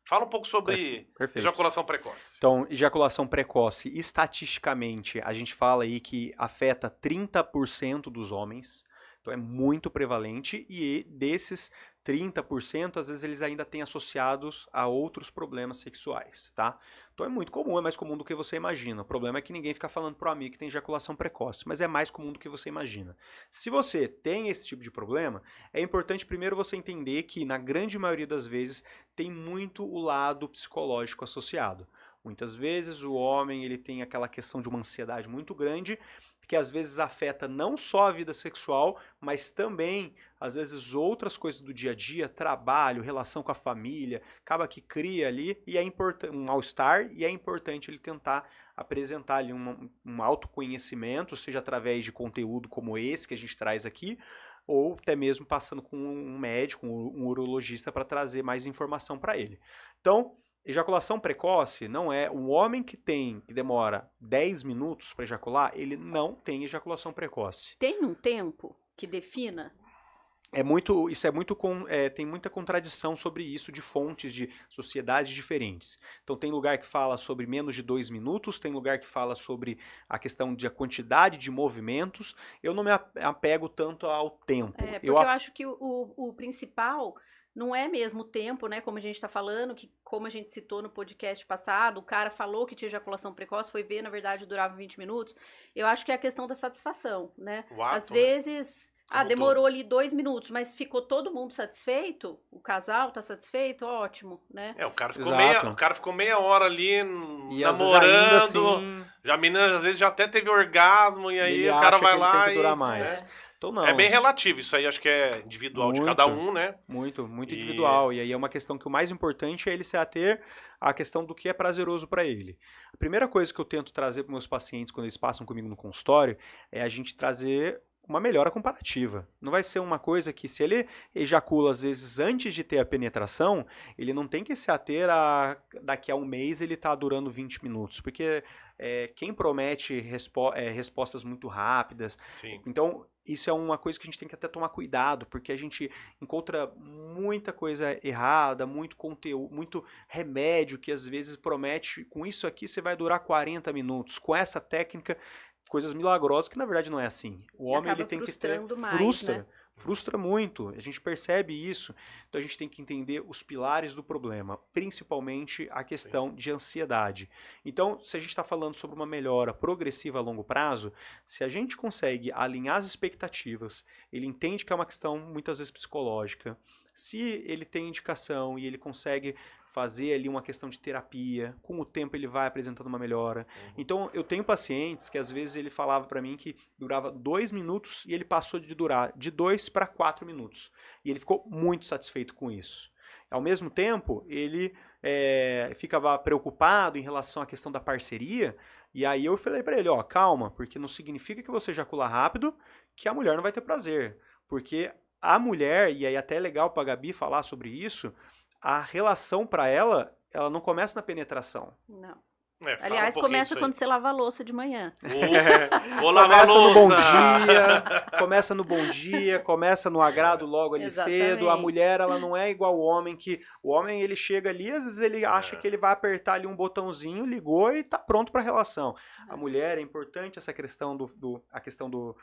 fala um pouco sobre Perfeito. ejaculação precoce. Então, ejaculação precoce, estatisticamente, a gente fala aí que afeta 30% dos homens, então é muito prevalente, e desses 30%, às vezes eles ainda têm associados a outros problemas sexuais, tá? Então é muito comum, é mais comum do que você imagina. O problema é que ninguém fica falando pro amigo que tem ejaculação precoce, mas é mais comum do que você imagina. Se você tem esse tipo de problema, é importante primeiro você entender que, na grande maioria das vezes, tem muito o lado psicológico associado. Muitas vezes o homem ele tem aquela questão de uma ansiedade muito grande, que às vezes afeta não só a vida sexual, mas também, às vezes, outras coisas do dia a dia, trabalho, relação com a família, acaba que cria ali e é importante um mal-estar, e é importante ele tentar apresentar ali um autoconhecimento, seja através de conteúdo como esse que a gente traz aqui, ou até mesmo passando com um médico, um urologista, para trazer mais informação para ele. Então, ejaculação precoce não é um homem que demora 10 minutos para ejacular, ele não tem ejaculação precoce. Tem um tempo que defina? Tem muita contradição sobre isso de fontes de sociedades diferentes. Então tem lugar que fala sobre menos de 2 minutos, tem lugar que fala sobre a questão de a quantidade de movimentos. Eu não me apego tanto ao tempo. Porque eu acho que o principal não é mesmo o tempo, né? Como a gente está falando, que como a gente citou no podcast passado, o cara falou que tinha ejaculação precoce, foi ver, na verdade, durava 20 minutos. Eu acho que é a questão da satisfação, né? Às vezes... demorou ali 2 minutos, mas ficou todo mundo satisfeito? O casal tá satisfeito? Ótimo, né? O cara ficou meia hora ali e namorando. Assim, já a menina às vezes já até teve orgasmo e aí o acha cara vai que lá ele tem que durar e mais. Né? Então não. É bem relativo, isso aí acho que é individual de cada um, né? Muito individual. E aí é uma questão que o mais importante é ele se ater à questão do que é prazeroso para ele. A primeira coisa que eu tento trazer para meus pacientes quando eles passam comigo no consultório é a gente trazer uma melhora comparativa. Não vai ser uma coisa que, se ele ejacula às vezes antes de ter a penetração, ele não tem que se ater a daqui a um mês ele está durando 20 minutos, porque quem promete respostas muito rápidas. Sim. Então isso é uma coisa que a gente tem que até tomar cuidado, porque a gente encontra muita coisa errada, muito conteúdo, muito remédio que às vezes promete, com isso aqui você vai durar 40 minutos, com essa técnica coisas milagrosas, que na verdade não é assim. O homem ele tem que ter... Frustra muito, a gente percebe isso. Então a gente tem que entender os pilares do problema, principalmente a questão de ansiedade. Então, se a gente está falando sobre uma melhora progressiva a longo prazo, se a gente consegue alinhar as expectativas, ele entende que é uma questão muitas vezes psicológica, se ele tem indicação e ele consegue fazer ali uma questão de terapia, com o tempo ele vai apresentando uma melhora. Então, eu tenho pacientes que às vezes ele falava para mim que durava 2 minutos e ele passou de durar de 2 para 4 minutos. E ele ficou muito satisfeito com isso. Ao mesmo tempo, ele ficava preocupado em relação à questão da parceria, e aí eu falei para ele, calma, porque não significa que você ejacula rápido que a mulher não vai ter prazer. Porque a mulher, e aí até é legal para a Gabi falar sobre isso, a relação para ela não começa na penetração. Não. Aliás, começa quando você lava a louça de manhã. Vou lavar a louça. Começa no bom dia, começa no agrado logo ali cedo. A mulher, ela não é igual o homem, que o homem ele chega ali, às vezes ele acha que ele vai apertar ali um botãozinho, ligou e tá pronto para a relação. A mulher, é importante essa questão a questão do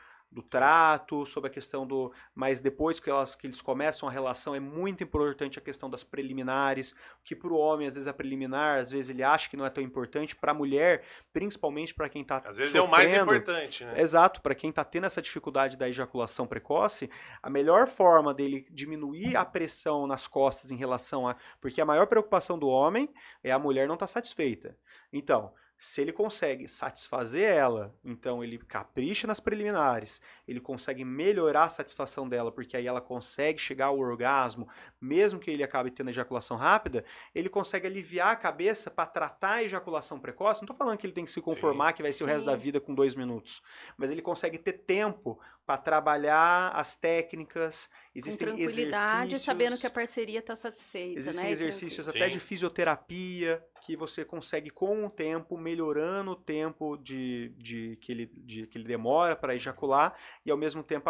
trato, sobre a questão mas depois que eles começam a relação, é muito importante a questão das preliminares, que para o homem, às vezes, a preliminar, às vezes ele acha que não é tão importante, para a mulher, principalmente para quem está às vezes é o mais importante, né? Exato, para quem está tendo essa dificuldade da ejaculação precoce, a melhor forma dele diminuir a pressão nas costas em relação a... Porque a maior preocupação do homem é a mulher não estar satisfeita. Então, se ele consegue satisfazer ela, então ele capricha nas preliminares, ele consegue melhorar a satisfação dela, porque aí ela consegue chegar ao orgasmo, mesmo que ele acabe tendo ejaculação rápida, ele consegue aliviar a cabeça para tratar a ejaculação precoce. Não estou falando que ele tem que se conformar que vai ser o resto da vida com 2 minutos, mas ele consegue ter tempo para trabalhar as técnicas, existem com tranquilidade, sabendo que a parceria está satisfeita. Existem exercícios até de fisioterapia que você consegue com o tempo, melhorando o tempo que ele demora para ejacular, e ao mesmo tempo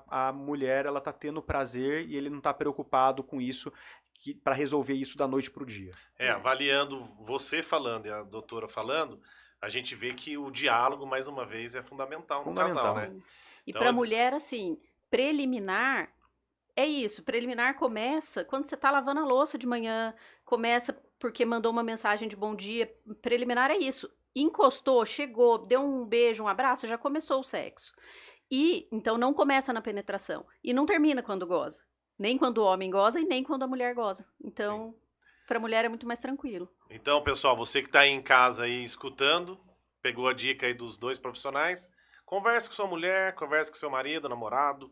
a mulher ela está tendo prazer e ele não está preocupado com isso, para resolver isso da noite para o dia. Avaliando você falando e a doutora falando, a gente vê que o diálogo, mais uma vez, é fundamental no casal, né? E então, para a mulher, assim, preliminar é isso. Preliminar começa quando você tá lavando a louça de manhã, começa porque mandou uma mensagem de bom dia. Preliminar é isso. Encostou, chegou, deu um beijo, um abraço, já começou o sexo. E, então, não começa na penetração. E não termina quando goza. Nem quando o homem goza e nem quando a mulher goza. Então, para a mulher é muito mais tranquilo. Então, pessoal, você que tá aí em casa aí escutando, pegou a dica aí dos 2 profissionais, converse com sua mulher, converse com seu marido, namorado.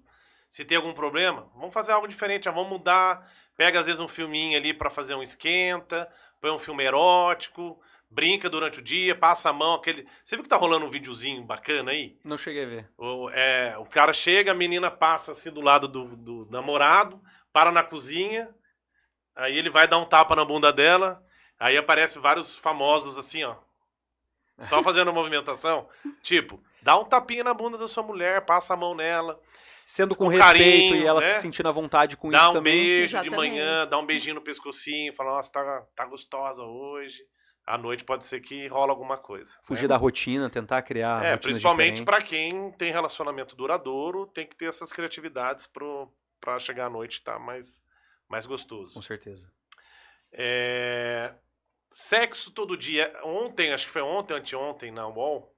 Se tem algum problema, vamos fazer algo diferente, já vamos mudar. Pega às vezes um filminho ali para fazer um esquenta, põe um filme erótico, brinca durante o dia, passa a mão, aquele... Você viu que tá rolando um videozinho bacana aí? Não cheguei a ver. O cara chega, a menina passa assim do lado do namorado, para na cozinha, aí ele vai dar um tapa na bunda dela, aí aparece vários famosos assim, ó, só fazendo a movimentação, tipo, dá um tapinha na bunda da sua mulher, passa a mão nela. Sendo com respeito, carinho, e ela se sentindo à vontade com isso também. Dá um beijo de manhã, dá um beijinho no pescocinho, fala, nossa, tá gostosa hoje. À noite pode ser que rola alguma coisa. Fugir da rotina, tentar criar rotinas principalmente para quem tem relacionamento duradouro, tem que ter essas criatividades pra chegar à noite e tá mais gostoso. Com certeza. Sexo todo dia. Ontem, acho que foi anteontem, na UOL,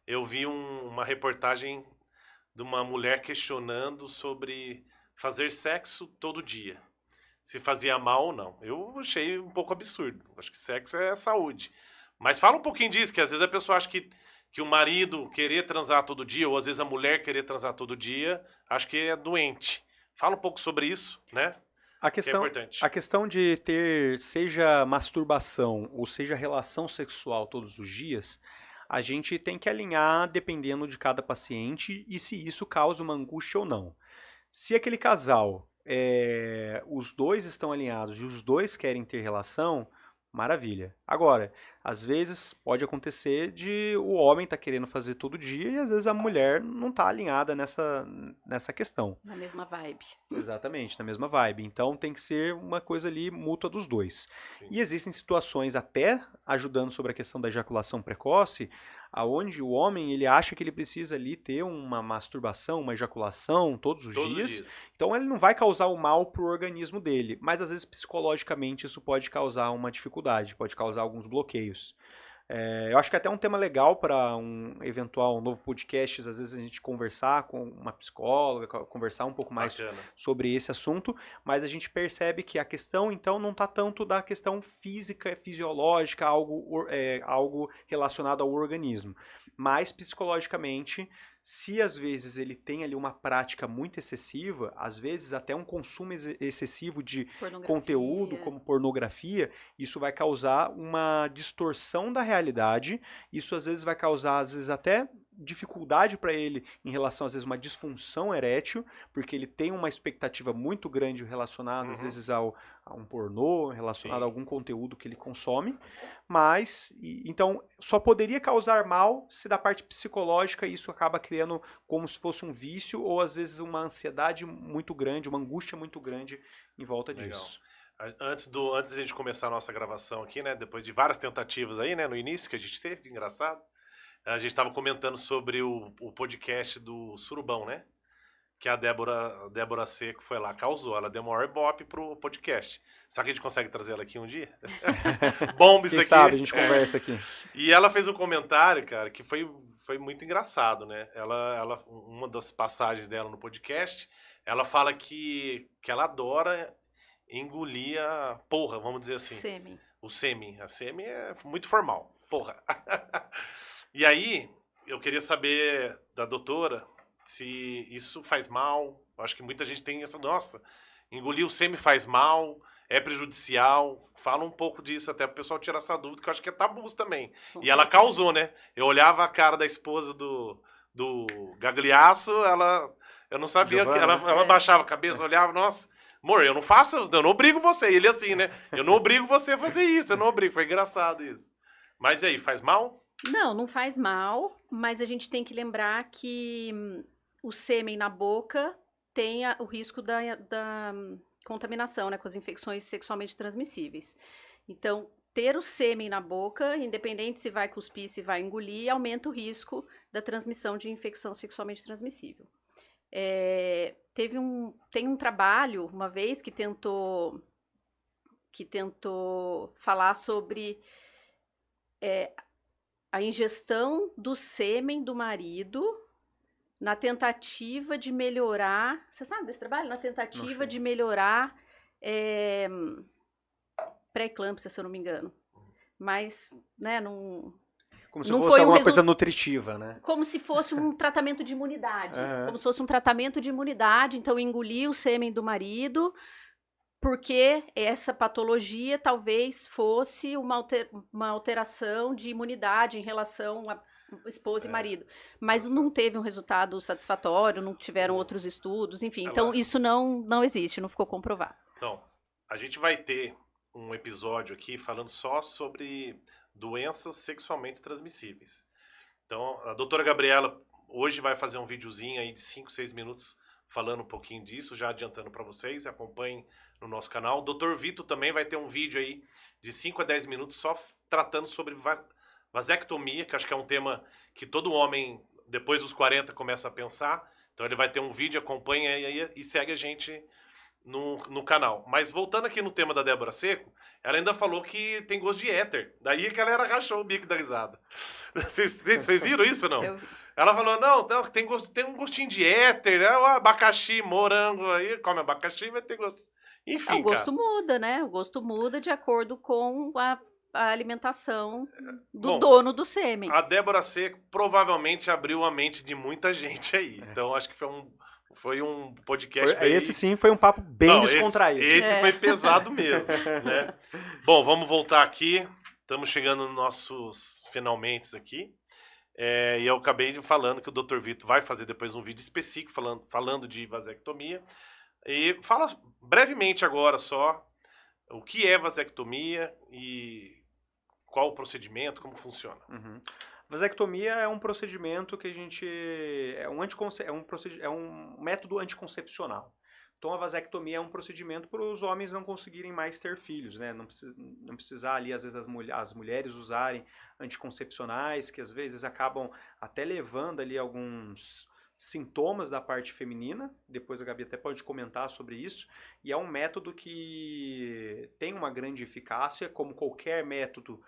eu vi uma reportagem de uma mulher questionando sobre fazer sexo todo dia. Se fazia mal ou não. Eu achei um pouco absurdo. Acho que sexo é saúde. Mas fala um pouquinho disso, que às vezes a pessoa acha que o marido querer transar todo dia, ou às vezes a mulher querer transar todo dia, acho que é doente. Fala um pouco sobre isso, né? Que é importante. A questão de ter, seja masturbação ou seja relação sexual todos os dias, a gente tem que alinhar dependendo de cada paciente e se isso causa uma angústia ou não. Se aquele casal, os 2 estão alinhados e os 2 querem ter relação, maravilha. Agora, às vezes pode acontecer de o homem estar querendo fazer todo dia e às vezes a mulher não está alinhada nessa questão. Na mesma vibe. Exatamente, na mesma vibe. Então tem que ser uma coisa ali mútua dos 2. Sim. E existem situações até ajudando sobre a questão da ejaculação precoce, aonde o homem ele acha que ele precisa ali ter uma masturbação, uma ejaculação todos os dias. Então ele não vai causar o mal pro organismo dele, mas às vezes psicologicamente isso pode causar uma dificuldade, pode causar alguns bloqueios. Eu acho que é até um tema legal para um eventual novo podcast, às vezes a gente conversar com uma psicóloga, conversar um pouco mais sobre esse assunto, mas a gente percebe que a questão, então, não está tanto da questão física, fisiológica, algo relacionado ao organismo, mas psicologicamente, se às vezes ele tem ali uma prática muito excessiva, às vezes até um consumo excessivo de conteúdo como pornografia, isso vai causar uma distorção da realidade, isso às vezes vai causar, às vezes até dificuldade para ele em relação, às vezes, uma disfunção erétil, porque ele tem uma expectativa muito grande relacionada, às vezes, a um pornô, relacionado a algum conteúdo que ele consome, mas, então, só poderia causar mal se da parte psicológica isso acaba criando como se fosse um vício ou, às vezes, uma ansiedade muito grande, uma angústia muito grande em volta disso. Antes da gente começar a nossa gravação aqui, né, depois de várias tentativas aí, né, no início que a gente teve, engraçado, a gente estava comentando sobre o podcast do Surubão, né? Que a Débora Seco foi lá, causou. Ela deu maior ibope pro podcast. Será que a gente consegue trazer ela aqui um dia? Bomba isso aqui. Quem sabe, a gente conversa aqui. E ela fez um comentário, cara, que foi muito engraçado, né? Uma das passagens dela no podcast, ela fala que ela adora engolir a porra, vamos dizer assim. Sêmen. O sêmen. A sêmen é muito formal. Porra. E aí, eu queria saber da doutora, se isso faz mal. Eu acho que muita gente tem essa, nossa, engolir o sêmen faz mal, é prejudicial. Fala um pouco disso até pro pessoal tirar essa dúvida, que eu acho que é tabus também. E ela causou, né? Eu olhava a cara da esposa do Gagliasso, eu não sabia que Giovanna, ela baixava a cabeça, olhava, nossa, amor, eu não obrigo você. E ele assim, né? Eu não obrigo você a fazer isso, eu não obrigo. Foi engraçado isso. Mas e aí, faz mal? Não, não faz mal, mas a gente tem que lembrar que o sêmen na boca tem o risco da contaminação, né, com as infecções sexualmente transmissíveis. Então, ter o sêmen na boca, independente se vai cuspir, se vai engolir, aumenta o risco da transmissão de infecção sexualmente transmissível. Tem um trabalho, uma vez, que tentou falar sobre a ingestão do sêmen do marido na tentativa de melhorar. Você sabe desse trabalho? Na tentativa de melhorar pré-eclâmpsia, se eu não me engano. Mas, né, não. Como se não fosse foi alguma coisa nutritiva, né? Como se fosse um tratamento de imunidade. Como se fosse um tratamento de imunidade. Então, engolir o sêmen do marido, porque essa patologia talvez fosse uma alteração de imunidade em relação a esposa e marido. Mas não teve um resultado satisfatório, não tiveram outros estudos, enfim. Então, isso não existe, não ficou comprovado. Então, a gente vai ter um episódio aqui falando só sobre doenças sexualmente transmissíveis. Então, a doutora Gabriela hoje vai fazer um videozinho aí de 5, 6 minutos falando um pouquinho disso, já adiantando para vocês, acompanhem no nosso canal. O Dr. Vitor também vai ter um vídeo aí de 5 a 10 minutos só tratando sobre vasectomia, que acho que é um tema que todo homem, depois dos 40, começa a pensar. Então ele vai ter um vídeo, acompanha aí e segue a gente no canal. Mas voltando aqui no tema da Débora Seco, ela ainda falou que tem gosto de éter. Daí que a galera rachou o bico da risada. Vocês viram isso, não? Ela falou, não, tem um gostinho de éter, né? O abacaxi, morango, aí come abacaxi, vai ter gosto. Enfim, o gosto muda, né? O gosto muda de acordo com a alimentação do dono do sêmen. A Débora Seco provavelmente abriu a mente de muita gente aí. Então, acho que foi um podcast bem... Esse sim foi um papo bem descontraído. Esse foi pesado mesmo, né? Bom, vamos voltar aqui. Estamos chegando nos nossos finalmente aqui. E eu acabei falando que o Dr. Vitor vai fazer depois um vídeo específico falando de vasectomia. E fala brevemente agora só o que é vasectomia e qual o procedimento, como funciona. Vasectomia é um procedimento que a gente... É um método anticoncepcional. Então, a vasectomia é um procedimento para os homens não conseguirem mais ter filhos, né? Não precisar ali, às vezes, as mulheres usarem anticoncepcionais, que às vezes acabam até levando ali alguns sintomas da parte feminina. Depois a Gabi até pode comentar sobre isso. E é um método que tem uma grande eficácia, como qualquer método.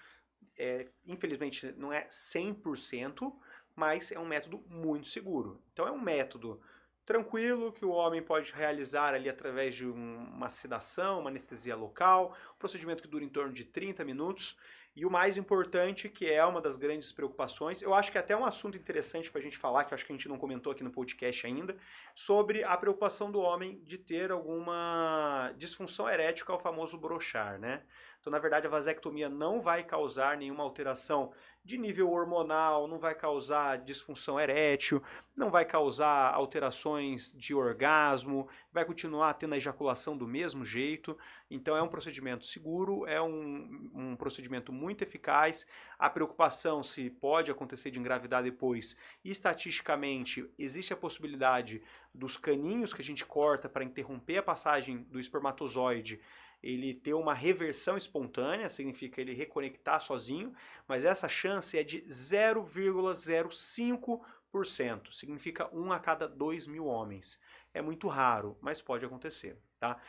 Infelizmente não é 100%, mas é um método muito seguro. Então é um método tranquilo que o homem pode realizar ali através de uma sedação, uma anestesia local, um procedimento que dura em torno de 30 minutos. E o mais importante, que é uma das grandes preocupações, eu acho que é até um assunto interessante para a gente falar, que eu acho que a gente não comentou aqui no podcast ainda, sobre a preocupação do homem de ter alguma disfunção erétil, que é o famoso brochar, né? Então, na verdade, a vasectomia não vai causar nenhuma alteração de nível hormonal, não vai causar disfunção erétil, não vai causar alterações de orgasmo, vai continuar tendo a ejaculação do mesmo jeito. Então, é um procedimento seguro, é um procedimento muito eficaz. A preocupação se pode acontecer de engravidar depois, estatisticamente, existe a possibilidade dos caninhos que a gente corta para interromper a passagem do espermatozoide, ele ter uma reversão espontânea, significa ele reconectar sozinho, mas essa chance é de 0,05%, significa 1 a cada 2.000 homens. É muito raro, mas pode acontecer, tá?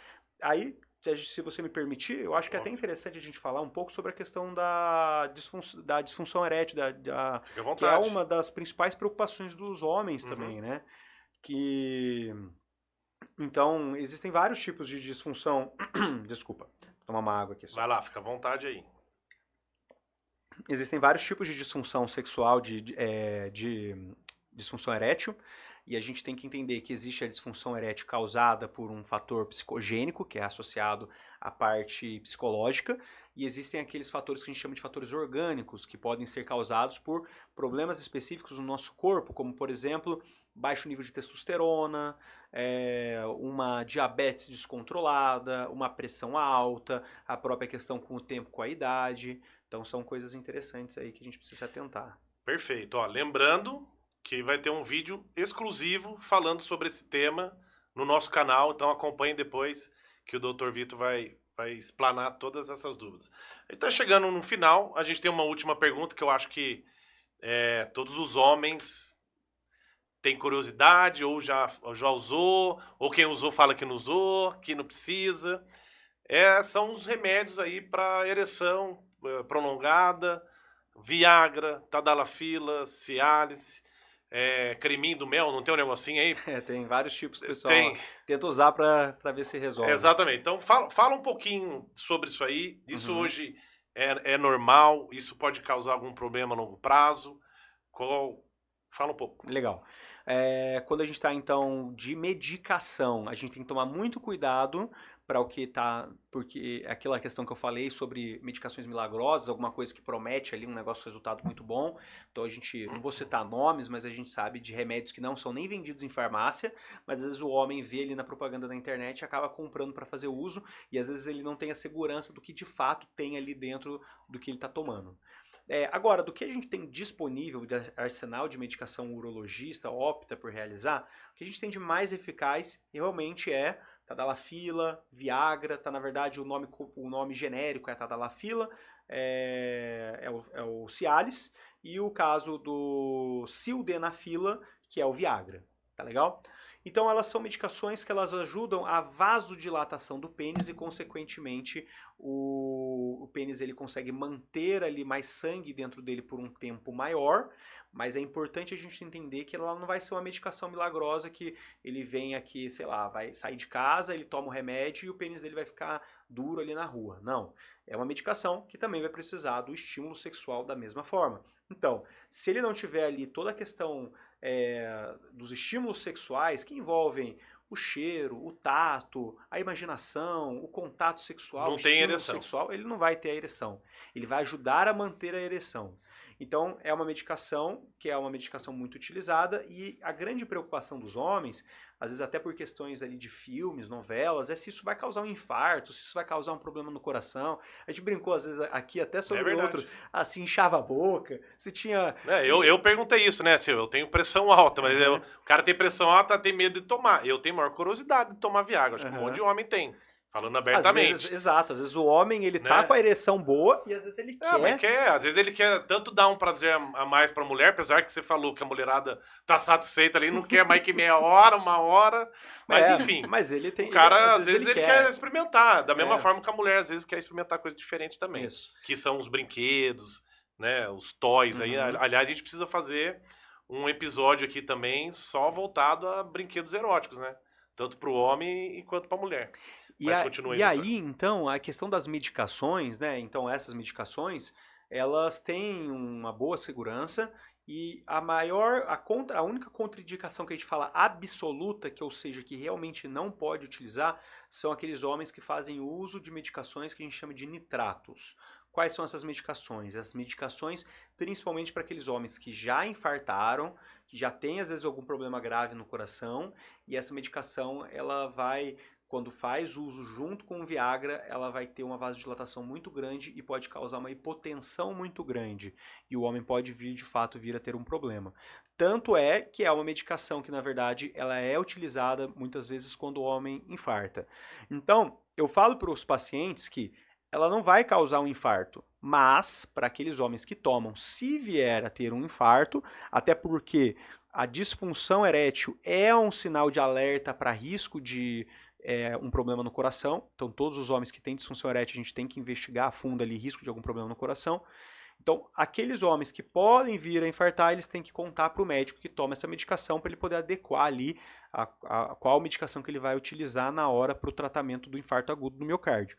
Aí, se você me permitir, eu acho que é até interessante a gente falar um pouco sobre a questão da disfunção erétil, que é uma das principais preocupações dos homens também, né? Então, existem vários tipos de disfunção... Desculpa, vou tomar uma água aqui. Só. Vai lá, fica à vontade aí. Existem vários tipos de disfunção sexual, de disfunção erétil. e a gente tem que entender que existe a disfunção erétil causada por um fator psicogênico, que é associado à parte psicológica, e existem aqueles fatores que a gente chama de fatores orgânicos, que podem ser causados por problemas específicos no nosso corpo, como, por exemplo, baixo nível de testosterona, uma diabetes descontrolada, uma pressão alta, a própria questão com o tempo, com a idade. Então são coisas interessantes aí que a gente precisa se atentar. Perfeito. Ó, lembrando que vai ter um vídeo exclusivo falando sobre esse tema no nosso canal, então acompanhe depois que o Dr. Vitor vai explanar todas essas dúvidas. Está chegando no final, a gente tem uma última pergunta que eu acho que todos os homens têm curiosidade, ou já usou, ou quem usou fala que não usou, que não precisa. São os remédios aí para ereção prolongada, Viagra, Tadalafila, Cialis, creminho do mel, não tem um negocinho aí? Tem vários tipos, pessoal. Tem. Tenta usar para ver se resolve. Exatamente. Então, fala um pouquinho sobre isso aí. Isso hoje é normal? Isso pode causar algum problema a longo prazo? Fala um pouco. Legal. Quando a gente está, então, de medicação, a gente tem que tomar muito cuidado para o que está... Porque é aquela questão que eu falei sobre medicações milagrosas, alguma coisa que promete ali um negócio, resultado muito bom. Então, a gente, não vou citar nomes, mas a gente sabe de remédios que não são nem vendidos em farmácia, mas às vezes o homem vê ali na propaganda da internet e acaba comprando para fazer uso, e às vezes ele não tem a segurança do que de fato tem ali dentro do que ele está tomando. Agora, do que a gente tem disponível de arsenal de medicação, o urologista opta por realizar, o que a gente tem de mais eficaz realmente é Tadalafila, Viagra, na verdade o nome genérico é Tadalafila, é o Cialis, e o caso do Sildenafila, que é o Viagra, tá legal? Então elas são medicações que elas ajudam a vasodilatação do pênis e, consequentemente, o pênis ele consegue manter ali mais sangue dentro dele por um tempo maior, mas é importante a gente entender que ela não vai ser uma medicação milagrosa que ele vem aqui, sei lá, vai sair de casa, ele toma o remédio e o pênis dele vai ficar duro ali na rua. Não, é uma medicação que também vai precisar do estímulo sexual da mesma forma. Então, se ele não tiver ali toda a questão dos estímulos sexuais que envolvem o cheiro, o tato, a imaginação, o contato sexual, não tem ereção sexual, ele não vai ter a ereção. Ele vai ajudar a manter a ereção. Então, é uma medicação que é uma medicação muito utilizada, e a grande preocupação dos homens, às vezes até por questões ali de filmes, novelas, é se isso vai causar um infarto, se isso vai causar um problema no coração. A gente brincou às vezes aqui até sobre outro, assim, inchava a boca, se tinha... Eu perguntei isso, né, Silvio? Eu tenho pressão alta, mas o cara tem pressão alta, tem medo de tomar. Eu tenho maior curiosidade de tomar Viagra, acho que um monte de homem tem. Falando abertamente. Às vezes o homem, ele tá com a ereção boa e às vezes ele quer. Mas às vezes ele quer tanto dar um prazer a mais pra mulher, apesar que você falou que a mulherada tá satisfeita ali, não quer mais que meia hora, uma hora, mas enfim. Mas ele tem... O cara, às vezes, ele quer experimentar, da mesma forma que a mulher, às vezes, quer experimentar coisa diferente também. Isso. Que são os brinquedos, né, os toys aí. Aliás, a gente precisa fazer um episódio aqui também só voltado a brinquedos eróticos, né? Tanto pro homem quanto pra mulher. E aí, então, a questão das medicações, né? Então, essas medicações, elas têm uma boa segurança, e a única contraindicação que a gente fala absoluta, que ou seja, que realmente não pode utilizar, são aqueles homens que fazem uso de medicações que a gente chama de nitratos. Quais são essas medicações? Essas medicações, principalmente para aqueles homens que já infartaram, que já têm, às vezes, algum problema grave no coração, e essa medicação, ela vai... Quando faz uso junto com o Viagra, ela vai ter uma vasodilatação muito grande e pode causar uma hipotensão muito grande. E o homem pode de fato vir a ter um problema. Tanto é que é uma medicação que, na verdade, ela é utilizada muitas vezes quando o homem infarta. Então, eu falo para os pacientes que ela não vai causar um infarto, mas para aqueles homens que tomam, se vier a ter um infarto, até porque a disfunção erétil é um sinal de alerta para risco de um problema no coração. Então, todos os homens que têm disfunção erétil, a gente tem que investigar a fundo ali risco de algum problema no coração. Então, aqueles homens que podem vir a infartar, eles têm que contar para o médico que toma essa medicação para ele poder adequar ali qual medicação que ele vai utilizar na hora para o tratamento do infarto agudo do miocárdio.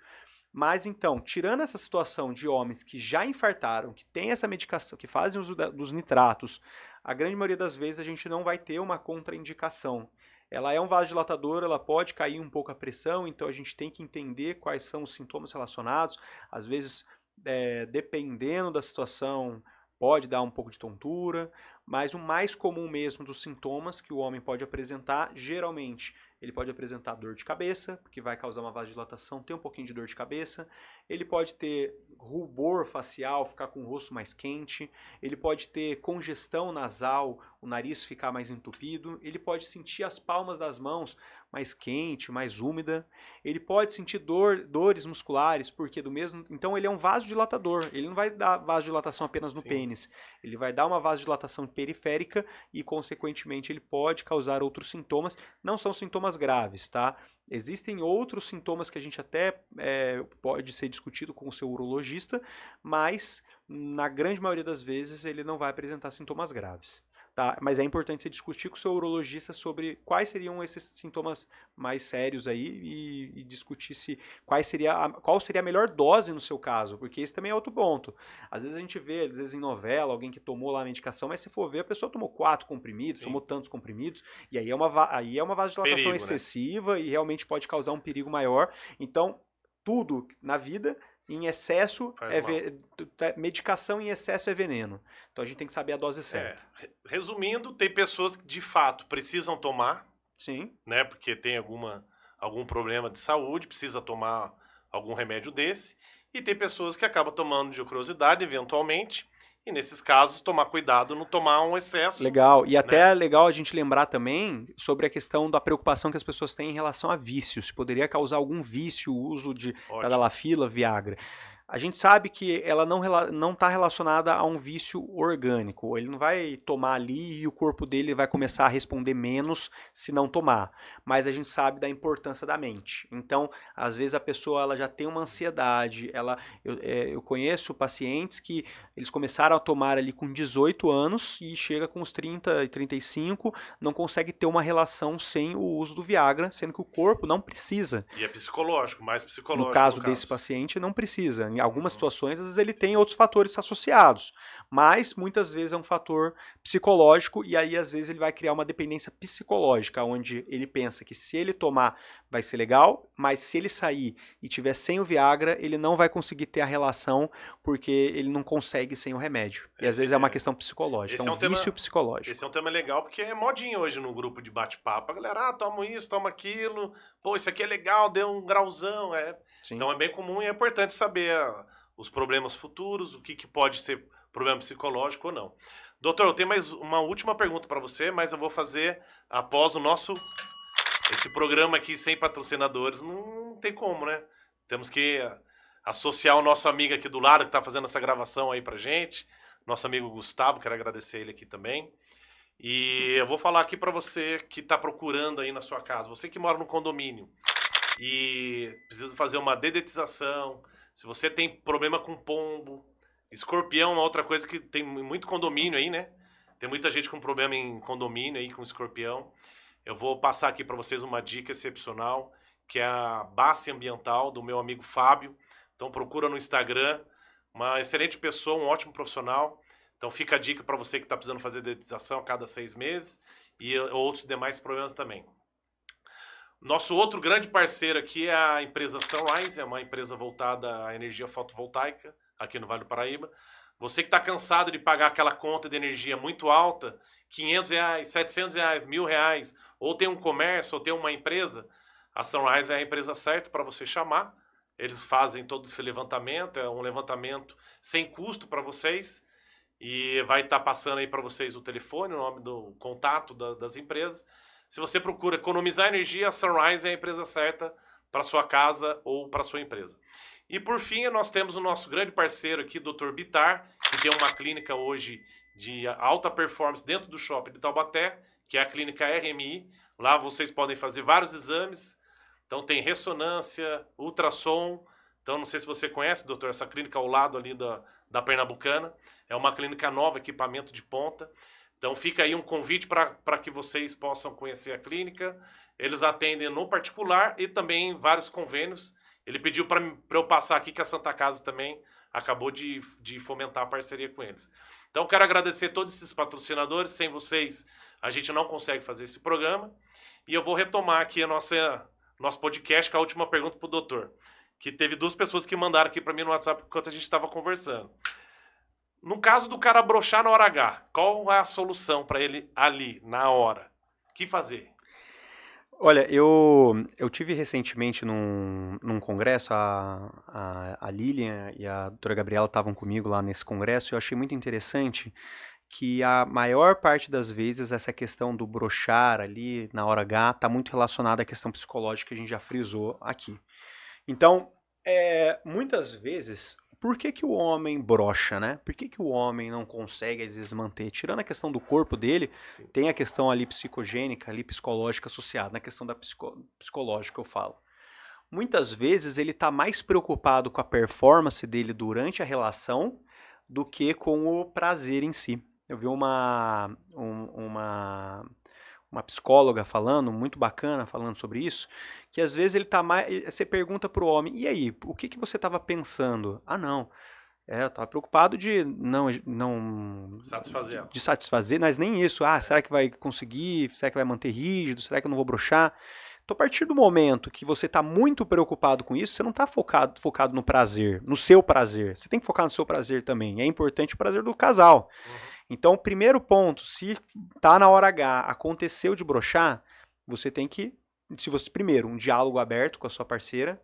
Mas então, tirando essa situação de homens que já infartaram, que têm essa medicação, que fazem uso dos nitratos, a grande maioria das vezes a gente não vai ter uma contraindicação. Ela é um vasodilatador, ela pode cair um pouco a pressão, então a gente tem que entender quais são os sintomas relacionados. Às vezes, dependendo da situação, pode dar um pouco de tontura, mas o mais comum mesmo dos sintomas que o homem pode apresentar, geralmente, ele pode apresentar dor de cabeça, porque vai causar uma vasodilatação, ter um pouquinho de dor de cabeça. Ele pode ter rubor facial, ficar com o rosto mais quente. Ele pode ter congestão nasal, o nariz ficar mais entupido. Ele pode sentir as palmas das mãos mais quente, mais úmida. Ele pode sentir dores musculares, porque do mesmo... Então ele é um vasodilatador. Ele não vai dar vasodilatação apenas no pênis. Ele vai dar uma vasodilatação periférica e, consequentemente, ele pode causar outros sintomas. Não são sintomas graves, tá? Existem outros sintomas que a gente até pode ser discutido com o seu urologista, mas na grande maioria das vezes ele não vai apresentar sintomas graves. Tá? Mas é importante você discutir com o seu urologista sobre quais seriam esses sintomas mais sérios aí e discutir qual seria a melhor dose no seu caso, porque esse também é outro ponto. Às vezes a gente vê, às vezes em novela, alguém que tomou lá a medicação, mas se for ver, a pessoa tomou 4 comprimidos, tomou tantos comprimidos, e aí é uma vasodilatação excessiva, né? E realmente pode causar um perigo maior. Então, tudo na vida... Em excesso, medicação em excesso é veneno. Então a gente tem que saber a dose certa. Resumindo, tem pessoas que de fato precisam tomar. Sim. Né, porque tem algum problema de saúde, precisa tomar algum remédio desse. E tem pessoas que acabam tomando de curiosidade, eventualmente. E nesses casos, tomar cuidado, não tomar um excesso. Legal. E até é legal a gente lembrar também sobre a questão da preocupação que as pessoas têm em relação a vícios. Se poderia causar algum vício o uso de tadalafila, Viagra. A gente sabe que ela não está relacionada a um vício orgânico. Ele não vai tomar ali e o corpo dele vai começar a responder menos se não tomar. Mas a gente sabe da importância da mente. Então, às vezes a pessoa ela já tem uma ansiedade. Eu conheço pacientes que eles começaram a tomar ali com 18 anos e chega com os 30 e 35, não consegue ter uma relação sem o uso do Viagra, sendo que o corpo não precisa. E é psicológico, mais psicológico. No caso desse paciente, não precisa. Em algumas situações, às vezes ele tem outros fatores associados, mas muitas vezes é um fator psicológico e aí às vezes ele vai criar uma dependência psicológica, onde ele pensa que se ele tomar vai ser legal, mas se ele sair e tiver sem o Viagra, ele não vai conseguir ter a relação porque ele não consegue sem o remédio. E às vezes é uma questão psicológica, é um vício psicológico. Esse é um tema legal porque é modinha hoje no grupo de bate-papo. A galera, toma isso, toma aquilo, pô, isso aqui é legal, deu um grauzão, Então é bem comum e é importante saber os problemas futuros, o que pode ser problema psicológico ou não. Doutor, eu tenho mais uma última pergunta para você, mas eu vou fazer após esse programa aqui sem patrocinadores. Não tem como, né? Temos que associar o nosso amigo aqui do lado que está fazendo essa gravação aí pra gente, nosso amigo Gustavo, quero agradecer ele aqui também. E eu vou falar aqui para você que está procurando aí na sua casa, você que mora no condomínio e precisa fazer uma dedetização, se você tem problema com pombo, escorpião é uma outra coisa que tem muito condomínio aí, né? Tem muita gente com problema em condomínio aí com escorpião. Eu vou passar aqui para vocês uma dica excepcional, que é a base ambiental do meu amigo Fábio. Então procura no Instagram, uma excelente pessoa, um ótimo profissional. Então fica a dica para você que está precisando fazer dedetização a cada 6 meses e outros demais problemas também. Nosso outro grande parceiro aqui é a empresa Sunrise, é uma empresa voltada à energia fotovoltaica aqui no Vale do Paraíba. Você que está cansado de pagar aquela conta de energia muito alta, R$500, R$700, R$1.000, ou tem um comércio, ou tem uma empresa, a Sunrise é a empresa certa para você chamar. Eles fazem todo esse levantamento, é um levantamento sem custo para vocês. E vai estar passando aí para vocês o telefone, o nome do contato das empresas. Se você procura economizar energia, a Sunrise é a empresa certa para sua casa ou para sua empresa. E por fim, nós temos o nosso grande parceiro aqui, Dr. Bitar, que tem uma clínica hoje de alta performance dentro do shopping de Taubaté, que é a clínica RMI. Lá vocês podem fazer vários exames. Então tem ressonância, ultrassom. Então não sei se você conhece, doutor, essa clínica ao lado ali da Pernambucana. É uma clínica nova, equipamento de ponta. Então fica aí um convite para que vocês possam conhecer a clínica. Eles atendem no particular e também vários convênios. Ele pediu para eu passar aqui que a Santa Casa também acabou de fomentar a parceria com eles. Então, quero agradecer todos esses patrocinadores. Sem vocês, a gente não consegue fazer esse programa. E eu vou retomar aqui nosso podcast com a última pergunta para o doutor. Que teve 2 pessoas que mandaram aqui para mim no WhatsApp enquanto a gente estava conversando. No caso do cara broxar na hora H, qual é a solução para ele ali, na hora? O que fazer? Olha, eu tive recentemente num congresso, a Lilian e a doutora Gabriela estavam comigo lá nesse congresso, e eu achei muito interessante que a maior parte das vezes essa questão do broxar ali na hora H está muito relacionada à questão psicológica que a gente já frisou aqui. Então, muitas vezes, por que o homem broxa, né? Por que o homem não consegue, às vezes, manter? Tirando a questão do corpo dele, Sim. tem a questão ali psicogênica, ali psicológica associada, na questão da psicológica eu falo. Muitas vezes ele está mais preocupado com a performance dele durante a relação do que com o prazer em si. Eu vi uma psicóloga falando, muito bacana, falando sobre isso, que às vezes ele tá mais. Você pergunta pro homem, e aí, o que você estava pensando? Ah, não. Eu estava preocupado de não Satisfazer ela. de satisfazer, mas nem isso. Ah, será que vai conseguir? Será que vai manter rígido? Será que eu não vou broxar? Então, a partir do momento que você está muito preocupado com isso, você não está focado no prazer, no seu prazer. Você tem que focar no seu prazer também. É importante o prazer do casal. Então, o primeiro ponto, se tá na hora H, aconteceu de broxar, você tem que, primeiro, um diálogo aberto com a sua parceira,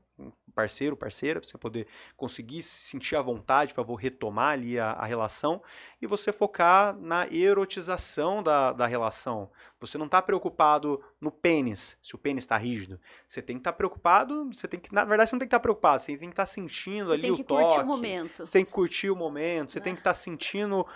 parceiro, parceira, pra você poder conseguir se sentir à vontade para retomar ali a relação, e você focar na erotização da relação. Você não está preocupado no pênis, se o pênis está rígido. Você tem que estar preocupado, na verdade você não tem que estar preocupado, você tem que estar sentindo ali o toque. Você tem que curtir o momento. Você tem que curtir o momento, você tem que estar sentindo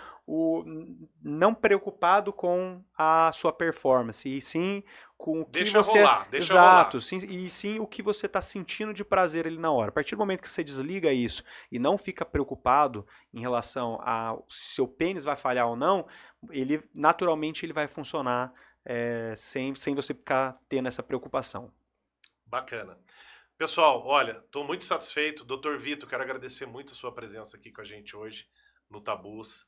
não preocupado com a sua performance, e sim com o que Deixa você... rolar, deixa Exato, rolar. sim, e sim o que você está sentindo de prazer ali na hora. A partir do momento que você desliga isso e não fica preocupado em relação a se seu pênis vai falhar ou não, ele naturalmente ele vai funcionar sem você ficar tendo essa preocupação. Bacana. Pessoal, olha, estou muito satisfeito. Dr. Vitor, quero agradecer muito a sua presença aqui com a gente hoje no Tabus.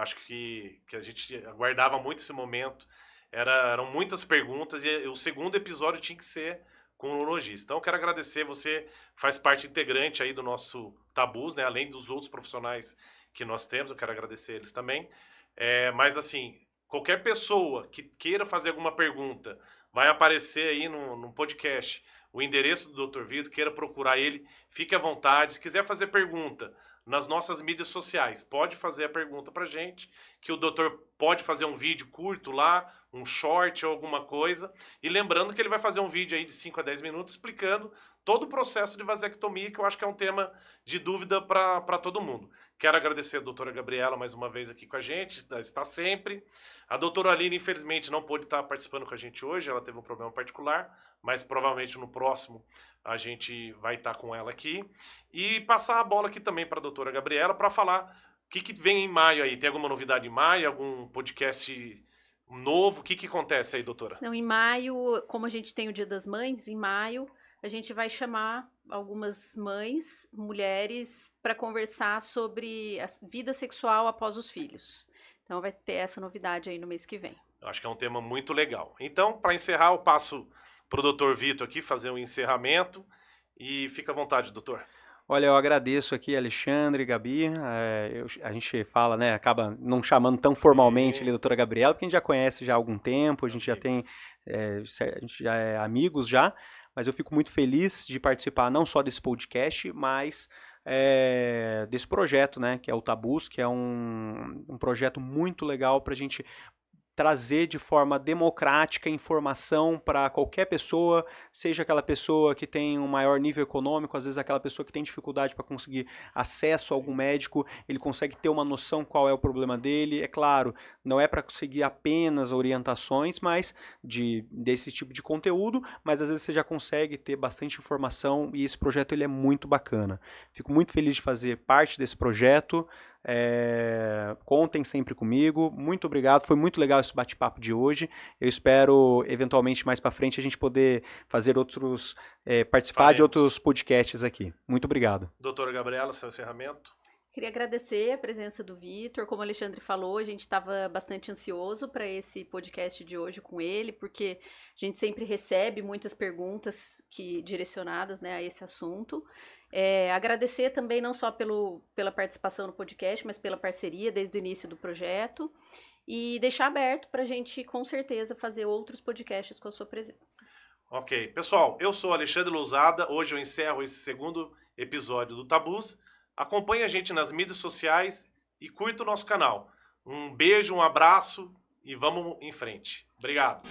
Acho que a gente aguardava muito esse momento. Eram muitas perguntas e o segundo episódio tinha que ser com o urologista. Então, eu quero agradecer. Você faz parte integrante aí do nosso Tabus, né? Além dos outros profissionais que nós temos, eu quero agradecer eles também. Mas, assim, qualquer pessoa que queira fazer alguma pergunta, vai aparecer aí no podcast o endereço do Dr. Vitor, queira procurar ele, fique à vontade. Se quiser fazer pergunta nas nossas mídias sociais, pode fazer a pergunta pra gente, que o doutor pode fazer um vídeo curto lá, um short ou alguma coisa. E lembrando que ele vai fazer um vídeo aí de 5 a 10 minutos explicando todo o processo de vasectomia, que eu acho que é um tema de dúvida para todo mundo. Quero agradecer a doutora Gabriela mais uma vez aqui com a gente, está sempre. A doutora Aline, infelizmente, não pôde estar participando com a gente hoje, ela teve um problema particular, mas provavelmente no próximo a gente vai estar com ela aqui. E passar a bola aqui também para a doutora Gabriela para falar o que vem em maio aí. Tem alguma novidade em maio, algum podcast novo? O que acontece aí, doutora? Não, em maio, como a gente tem o Dia das Mães, em maio a gente vai chamar algumas mães, mulheres, para conversar sobre a vida sexual após os filhos. Então vai ter essa novidade aí no mês que vem. Eu acho que é um tema muito legal. Então, para encerrar, eu passo para o Dr. Vitor aqui fazer um encerramento e fica à vontade, doutor. Olha, eu agradeço aqui, Alexandre, Gabi. A gente fala, né? Acaba não chamando tão formalmente a doutora Gabriela, porque a gente já conhece já há algum tempo, a gente já tem, a gente já é amigos já. Mas eu fico muito feliz de participar não só desse podcast, mas desse projeto, né? Que é o Tabus, que é um projeto muito legal para a gente trazer de forma democrática informação para qualquer pessoa, seja aquela pessoa que tem um maior nível econômico, às vezes aquela pessoa que tem dificuldade para conseguir acesso a algum médico, ele consegue ter uma noção qual é o problema dele. É claro, não é para conseguir apenas orientações, mas desse tipo de conteúdo, mas às vezes você já consegue ter bastante informação e esse projeto ele é muito bacana. Fico muito feliz de fazer parte desse projeto. Contem sempre comigo. Muito obrigado. Foi muito legal esse bate-papo de hoje. Eu espero, eventualmente, mais para frente, a gente poder fazer outros, participar de outros podcasts aqui. Muito obrigado. Doutora Gabriela, seu encerramento. Queria agradecer a presença do Vitor. Como o Alexandre falou, a gente estava bastante ansioso para esse podcast de hoje com ele, porque a gente sempre recebe muitas perguntas direcionadas, né, a esse assunto. Agradecer também não só pela participação no podcast, mas pela parceria desde o início do projeto. E deixar aberto para a gente, com certeza, fazer outros podcasts com a sua presença. Ok. Pessoal, eu sou Alexandre Lousada. Hoje eu encerro esse segundo episódio do Tabus. Acompanhe a gente nas mídias sociais e curta o nosso canal. Um beijo, um abraço e vamos em frente. Obrigado.